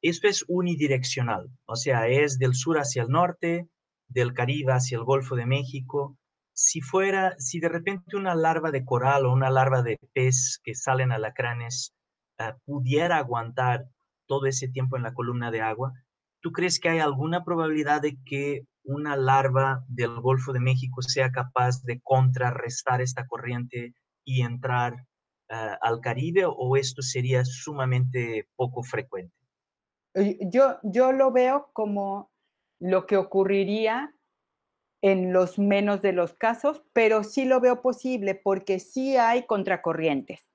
Esto es unidireccional, o sea, es del sur hacia el norte, del Caribe hacia el Golfo de México. Si de repente una larva de coral o una larva de pez que salen alacranes pudiera aguantar todo ese tiempo en la columna de agua, ¿tú crees que hay alguna probabilidad de que una larva del Golfo de México sea capaz de contrarrestar esta corriente y entrar al Caribe, o esto sería sumamente poco frecuente? Yo lo veo como lo que ocurriría en los menos de los casos, pero sí lo veo posible porque sí hay contracorrientes.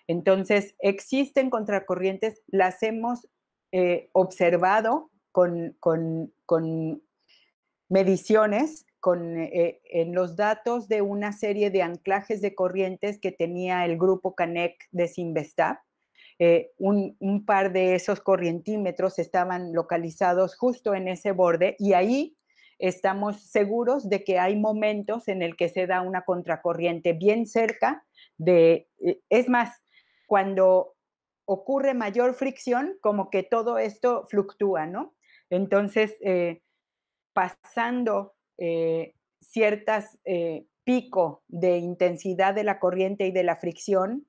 Entonces, existen contracorrientes, las hemos observado con mediciones, en los datos de una serie de anclajes de corrientes que tenía el grupo CANEC de Sinvestab. Un par de esos corrientímetros estaban localizados justo en ese borde y ahí estamos seguros de que hay momentos en el que se da una contracorriente bien cerca es más, cuando ocurre mayor fricción, como que todo esto fluctúa, ¿no? Entonces, pasando ciertas pico de intensidad de la corriente y de la fricción,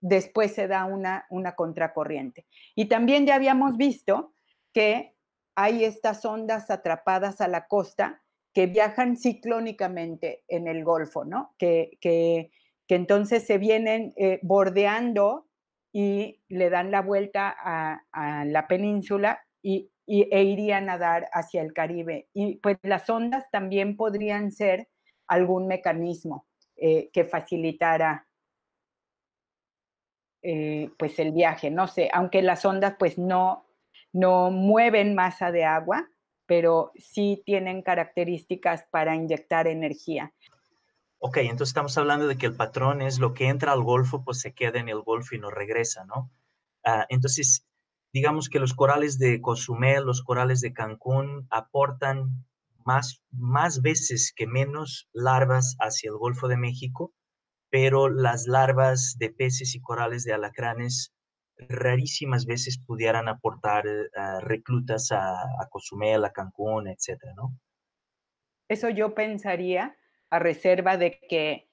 después se da una contracorriente. Y también ya habíamos visto que hay estas ondas atrapadas a la costa que viajan ciclónicamente en el Golfo, ¿no? Que entonces se vienen bordeando y le dan la vuelta a la península e irían a dar hacia el Caribe. Y pues las ondas también podrían ser algún mecanismo que facilitara pues el viaje, no sé, aunque las ondas pues no mueven masa de agua, pero sí tienen características para inyectar energía. Ok, entonces estamos hablando de que el patrón es lo que entra al Golfo, pues se queda en el Golfo y no regresa, ¿no? Entonces, digamos que los corales de Cozumel, los corales de Cancún aportan más veces que menos larvas hacia el Golfo de México, pero las larvas de peces y corales de alacranes rarísimas veces pudieran aportar reclutas a Cozumel, a Cancún, etcétera, ¿no? Eso yo pensaría, a reserva de que,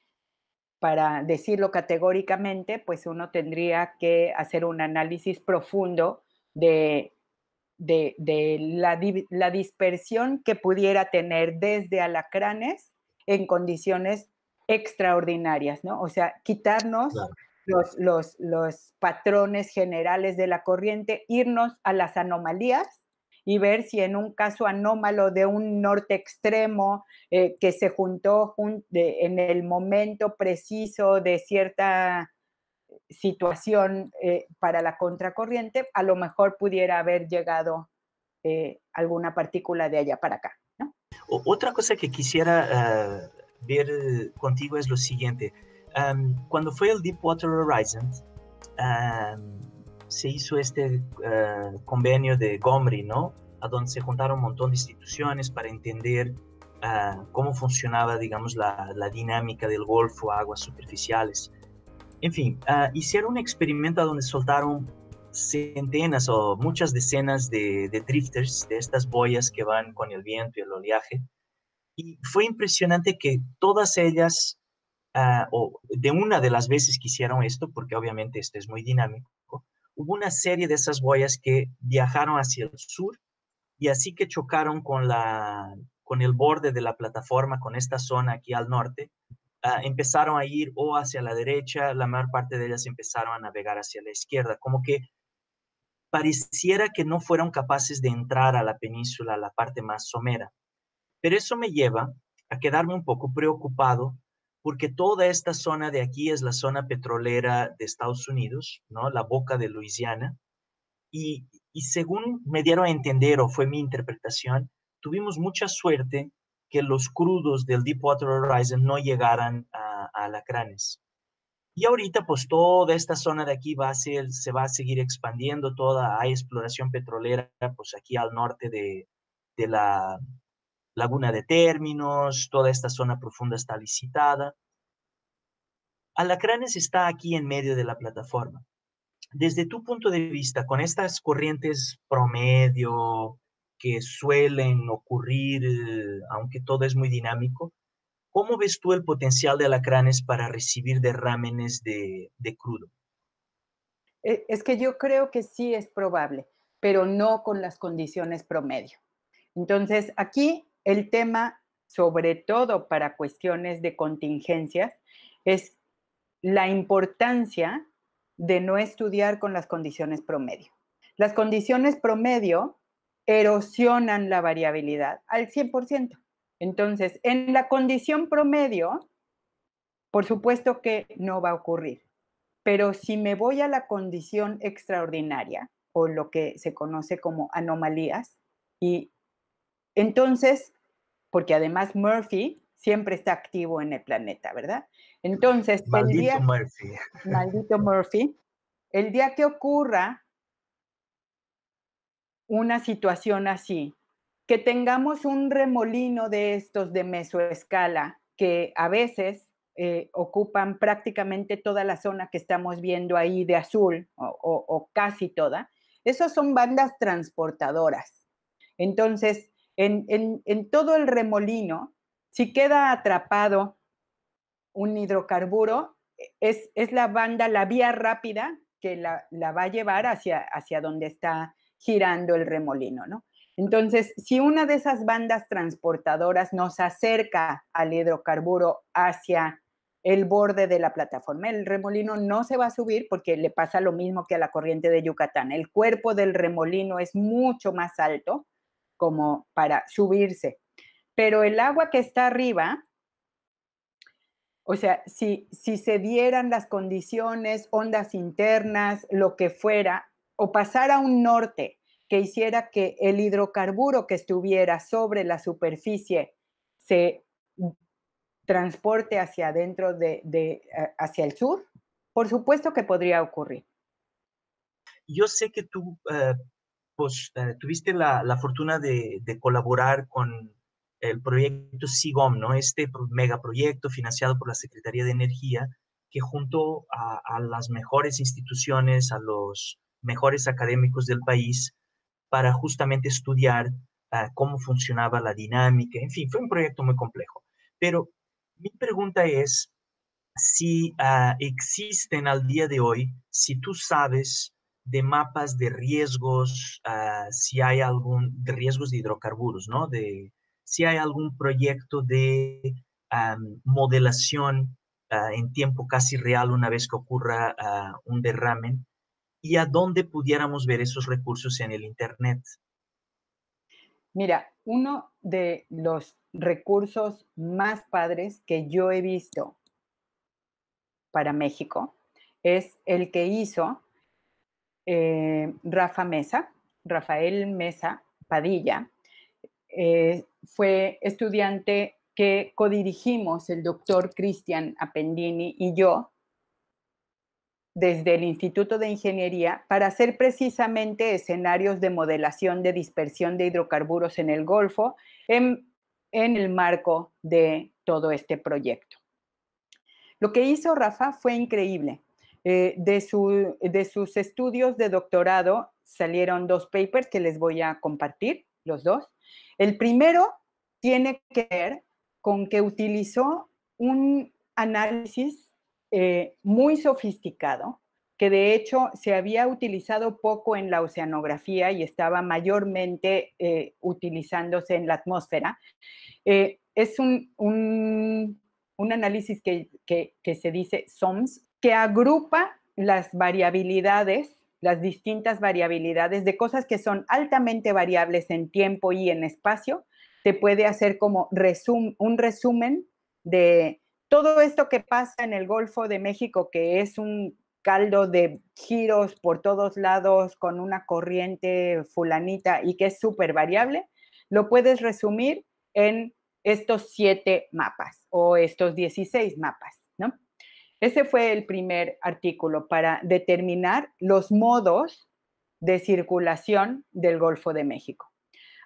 para decirlo categóricamente, pues uno tendría que hacer un análisis profundo de, la dispersión que pudiera tener desde alacranes en condiciones extraordinarias, ¿no? O sea, quitarnos Claro. los patrones generales de la corriente, irnos a las anomalías y ver si en un caso anómalo de un norte extremo que se juntó en el momento preciso de cierta situación para la contracorriente, a lo mejor pudiera haber llegado alguna partícula de allá para acá, ¿no? Otra cosa que quisiera ver contigo es lo siguiente. Cuando fue el Deepwater Horizon, se hizo este convenio de GOMRI, ¿no? A donde se juntaron un montón de instituciones para entender cómo funcionaba, digamos, la dinámica del Golfo, aguas superficiales. En fin, hicieron un experimento donde soltaron centenas o muchas decenas de drifters, de estas boyas que van con el viento y el oleaje. Y fue impresionante que todas ellas, o de una de las veces que hicieron esto, porque obviamente esto es muy dinámico, hubo una serie de esas boyas que viajaron hacia el sur y así que chocaron con el borde de la plataforma, con esta zona aquí al norte, empezaron a ir o hacia la derecha, la mayor parte de ellas empezaron a navegar hacia la izquierda, como que pareciera que no fueron capaces de entrar a la península, a la parte más somera. Pero eso me lleva a quedarme un poco preocupado porque toda esta zona de aquí es la zona petrolera de Estados Unidos, ¿no? La boca de Luisiana. Y según me dieron a entender, o fue mi interpretación, tuvimos mucha suerte que los crudos del Deepwater Horizon no llegaran a Alacranes. Y ahorita, pues toda esta zona de aquí se va a seguir expandiendo, hay exploración petrolera, pues aquí al norte de la Laguna de Términos, toda esta zona profunda está licitada. Alacranes está aquí en medio de la plataforma. Desde tu punto de vista, con estas corrientes promedio que suelen ocurrir, aunque todo es muy dinámico, ¿cómo ves tú el potencial de Alacranes para recibir derrámenes de crudo? Es que yo creo que sí es probable, pero no con las condiciones promedio. Entonces, aquí el tema, sobre todo para cuestiones de contingencias, es la importancia de no estudiar con las condiciones promedio. Las condiciones promedio erosionan la variabilidad al 100%. Entonces, en la condición promedio, por supuesto que no va a ocurrir. Pero si me voy a la condición extraordinaria, o lo que se conoce como anomalías, y entonces, porque además Murphy siempre está activo en el planeta, ¿verdad? Entonces, el Maldito día, Murphy. maldito Murphy, el día que ocurra una situación así, que tengamos un remolino de estos de mesoescala, que a veces ocupan prácticamente toda la zona que estamos viendo ahí de azul, o casi toda, esos son bandas transportadoras. Entonces, en todo el remolino, si queda atrapado un hidrocarburo, es la banda, la vía rápida que la va a llevar hacia donde está girando el remolino, ¿no? Entonces, si una de esas bandas transportadoras nos acerca al hidrocarburo hacia el borde de la plataforma, el remolino no se va a subir porque le pasa lo mismo que a la corriente de Yucatán. El cuerpo del remolino es mucho más alto como para subirse, pero el agua que está arriba, o sea, si se dieran las condiciones, ondas internas, lo que fuera, o pasara un norte que hiciera que el hidrocarburo que estuviera sobre la superficie se transporte hacia adentro hacia el sur, por supuesto que podría ocurrir. Yo sé que tú pues, tuviste la fortuna de colaborar con el proyecto SIGOM, ¿no? Este megaproyecto financiado por la Secretaría de Energía, que junto a las mejores instituciones, a los mejores académicos del país, para justamente estudiar cómo funcionaba la dinámica. En fin, fue un proyecto muy complejo. Pero mi pregunta es si existen al día de hoy, si tú sabes de mapas de riesgos, si hay de riesgos de hidrocarburos, ¿no? Si hay algún proyecto de modelación en tiempo casi real una vez que ocurra un derrame y a dónde pudiéramos ver esos recursos en el Internet. Mira, uno de los recursos más padres que yo he visto para México es el que hizo Rafael Mesa Padilla. Fue estudiante que codirigimos el doctor Cristian Appendini y yo desde el Instituto de Ingeniería para hacer precisamente escenarios de modelación de dispersión de hidrocarburos en el Golfo en el marco de todo este proyecto. Lo que hizo Rafa fue increíble. De sus estudios de doctorado salieron 2 papers que les voy a compartir, los 2. El primero tiene que ver con que utilizó un análisis muy sofisticado que de hecho se había utilizado poco en la oceanografía y estaba mayormente utilizándose en la atmósfera. Es un análisis que se dice SOMS, que agrupa las variabilidades, las distintas variabilidades de cosas que son altamente variables en tiempo y en espacio. Te puede hacer como un resumen de todo esto que pasa en el Golfo de México, que es un caldo de giros por todos lados con una corriente fulanita y que es súper variable, lo puedes resumir en estos 7 mapas o estos 16 mapas, ¿no? Ese fue el primer artículo para determinar los modos de circulación del Golfo de México.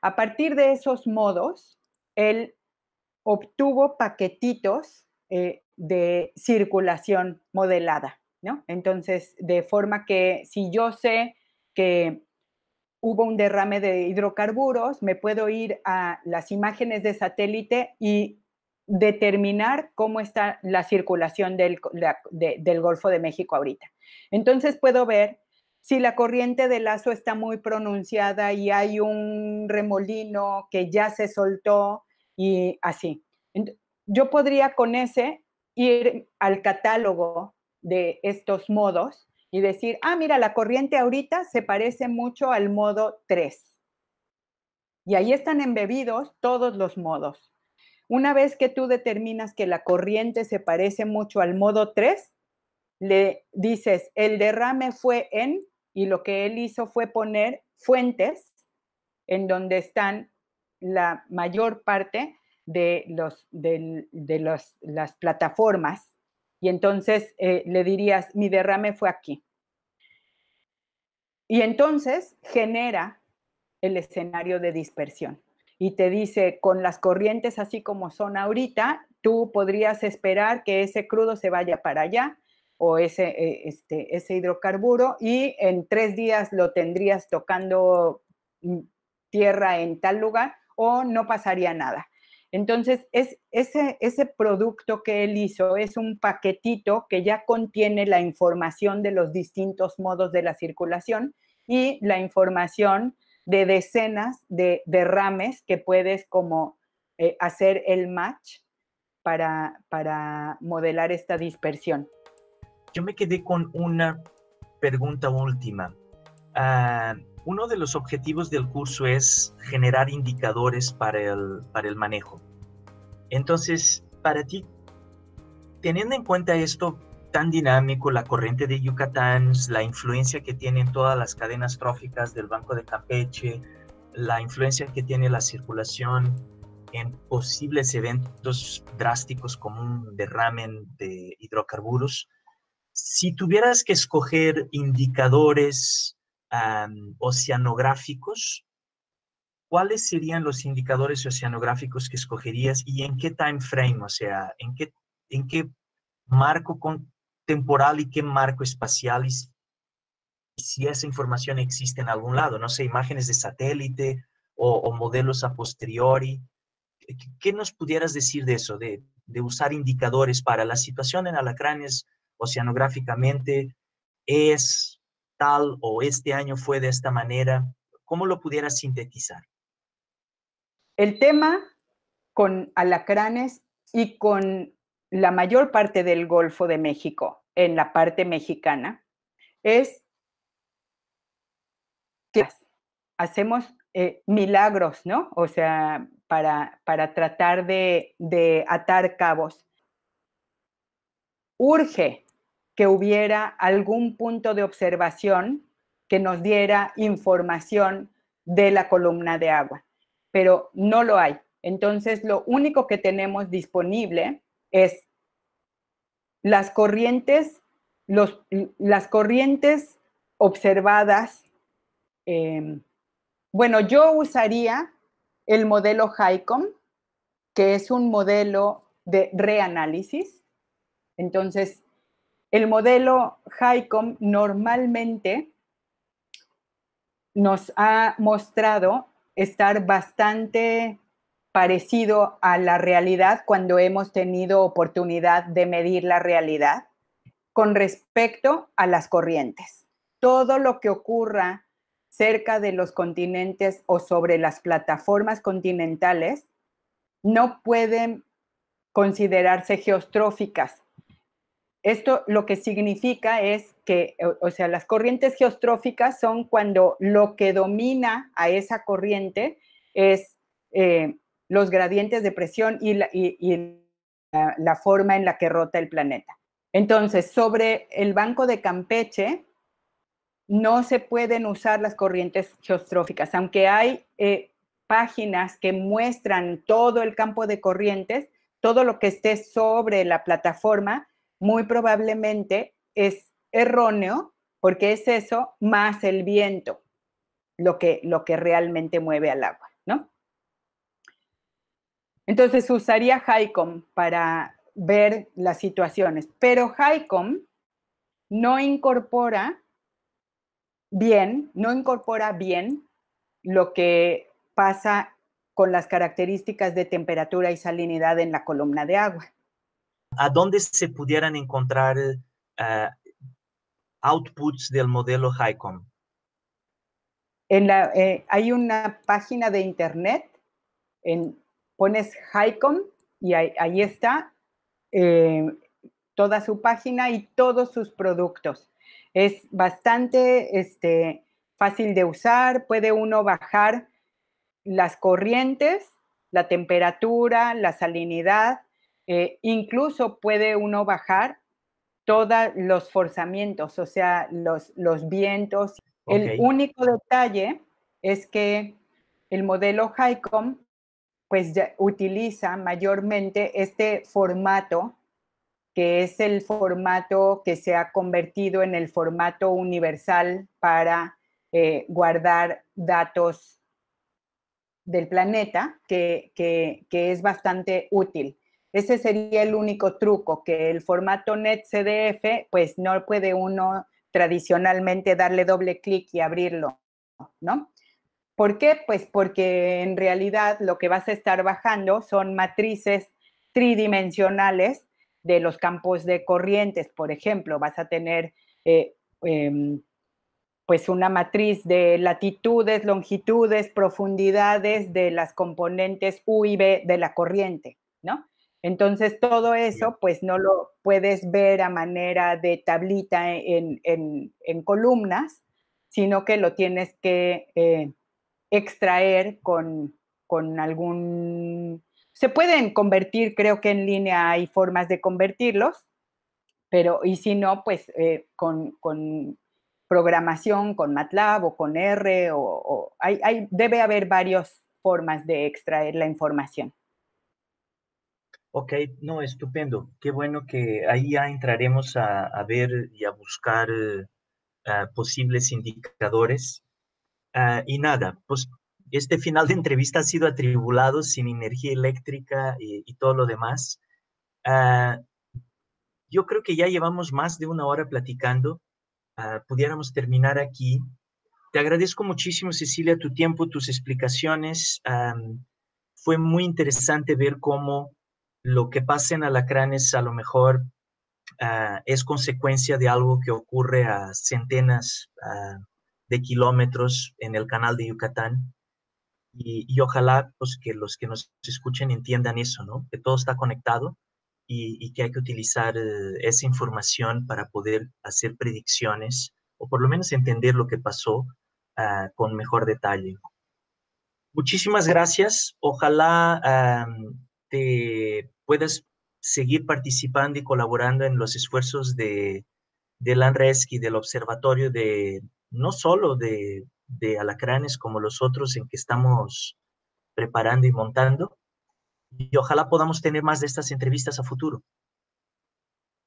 A partir de esos modos, él obtuvo paquetitos de circulación modelada, ¿no? Entonces, de forma que si yo sé que hubo un derrame de hidrocarburos, me puedo ir a las imágenes de satélite y determinar cómo está la circulación del Golfo de México ahorita. Entonces puedo ver si la corriente de lazo está muy pronunciada y hay un remolino que ya se soltó y así. Yo podría con ese ir al catálogo de estos modos y decir, ah, mira, la corriente ahorita se parece mucho al modo 3. Y ahí están embebidos todos los modos. Una vez que tú determinas que la corriente se parece mucho al modo 3, le dices, el derrame fue en, y lo que él hizo fue poner fuentes en donde están la mayor parte de las plataformas. Y entonces le dirías, mi derrame fue aquí. Y entonces genera el escenario de dispersión. Y te dice, con las corrientes así como son ahorita, tú podrías esperar que ese crudo se vaya para allá o ese hidrocarburo y en 3 días lo tendrías tocando tierra en tal lugar o no pasaría nada. Entonces, ese producto que él hizo es un paquetito que ya contiene la información de los distintos modos de la circulación y la información de decenas de derrames que puedes como hacer el match para modelar esta dispersión. Yo me quedé con una pregunta última. Uno de los objetivos del curso es generar indicadores para el manejo. Entonces, para ti, teniendo en cuenta esto tan dinámico, la corriente de Yucatán, la influencia que tienen todas las cadenas tróficas del Banco de Campeche, la influencia que tiene la circulación en posibles eventos drásticos como un derrame de hidrocarburos, si tuvieras que escoger indicadores oceanográficos, ¿cuáles serían los indicadores oceanográficos que escogerías y en qué time frame? O sea, ¿en qué marco temporal y qué marco espacial? Y si esa información existe en algún lado, no sé, imágenes de satélite o modelos a posteriori. ¿Qué nos pudieras decir de eso, de usar indicadores para la situación en alacranes oceanográficamente? ¿Es tal o este año fue de esta manera? ¿Cómo lo pudieras sintetizar? El tema con alacranes y con la mayor parte del Golfo de México, en la parte mexicana, es que hacemos milagros, ¿no? O sea, para tratar de atar cabos. Urge que hubiera algún punto de observación que nos diera información de la columna de agua, pero no lo hay. Entonces, lo único que tenemos disponible es las corrientes, las corrientes observadas. Bueno, yo usaría el modelo HYCOM, que es un modelo de reanálisis. Entonces, el modelo HYCOM normalmente nos ha mostrado estar bastante parecido a la realidad cuando hemos tenido oportunidad de medir la realidad. con respecto a las corrientes. Todo lo que ocurra cerca de los continentes o sobre las plataformas continentales no pueden considerarse geostróficas. Esto lo que significa es que, o sea, las corrientes geostróficas son cuando lo que domina a esa corriente es los gradientes de presión y la forma en la que rota el planeta. Entonces, sobre el Banco de Campeche no se pueden usar las corrientes geostróficas, aunque hay páginas que muestran todo el campo de corrientes, todo lo que esté sobre la plataforma, muy probablemente es erróneo, porque es eso más el viento lo que realmente mueve al agua, ¿no? Entonces usaría HiCom para ver las situaciones, pero HiCom no incorpora bien lo que pasa con las características de temperatura y salinidad en la columna de agua. ¿A dónde se pudieran encontrar outputs del modelo HiCom? Hay una página de internet, pones HiCom y ahí está toda su página y todos sus productos. Es bastante fácil de usar, puede uno bajar las corrientes, la temperatura, la salinidad, incluso puede uno bajar todos los forzamientos, o sea, los vientos. El Okay. único detalle es que el modelo HiCom pues ya utiliza mayormente este formato, que es el formato que se ha convertido en el formato universal para guardar datos del planeta, que es bastante útil. Ese sería el único truco, que el formato NetCDF, pues no puede uno tradicionalmente darle doble clic y abrirlo, ¿no? ¿Por qué? Pues porque en realidad lo que vas a estar bajando son matrices tridimensionales de los campos de corrientes. Por ejemplo, vas a tener pues una matriz de latitudes, longitudes, profundidades de las componentes U y B de la corriente, ¿no? Entonces, todo eso, pues no lo puedes ver a manera de tablita en columnas, sino que lo tienes que extraer con algún... Se pueden convertir, creo que en línea hay formas de convertirlos, pero y si no, pues con programación, con MATLAB o con R, debe haber varias formas de extraer la información. Ok, no, estupendo. Qué bueno que ahí ya entraremos a ver y a buscar posibles indicadores. Y nada, pues este final de entrevista ha sido atribulado sin energía eléctrica y todo lo demás. Ah, yo creo que ya llevamos más de una hora platicando. Pudiéramos terminar aquí. Te agradezco muchísimo, Cecilia, tu tiempo, tus explicaciones. Fue muy interesante ver cómo lo que pasa en Alacranes a lo mejor es consecuencia de algo que ocurre a centenas de kilómetros en el canal de Yucatán. Y ojalá pues, que los que nos escuchen entiendan eso, ¿no? Que todo está conectado y que hay que utilizar esa información para poder hacer predicciones o por lo menos entender lo que pasó con mejor detalle. Muchísimas gracias. Ojalá te puedas seguir participando y colaborando en los esfuerzos de LANRESC y del observatorio de no solo de alacranes como los otros en que estamos preparando y montando. Y ojalá podamos tener más de estas entrevistas a futuro.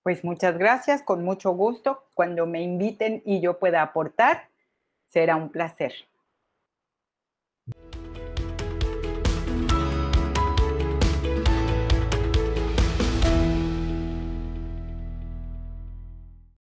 Pues muchas gracias, con mucho gusto. Cuando me inviten y yo pueda aportar, será un placer.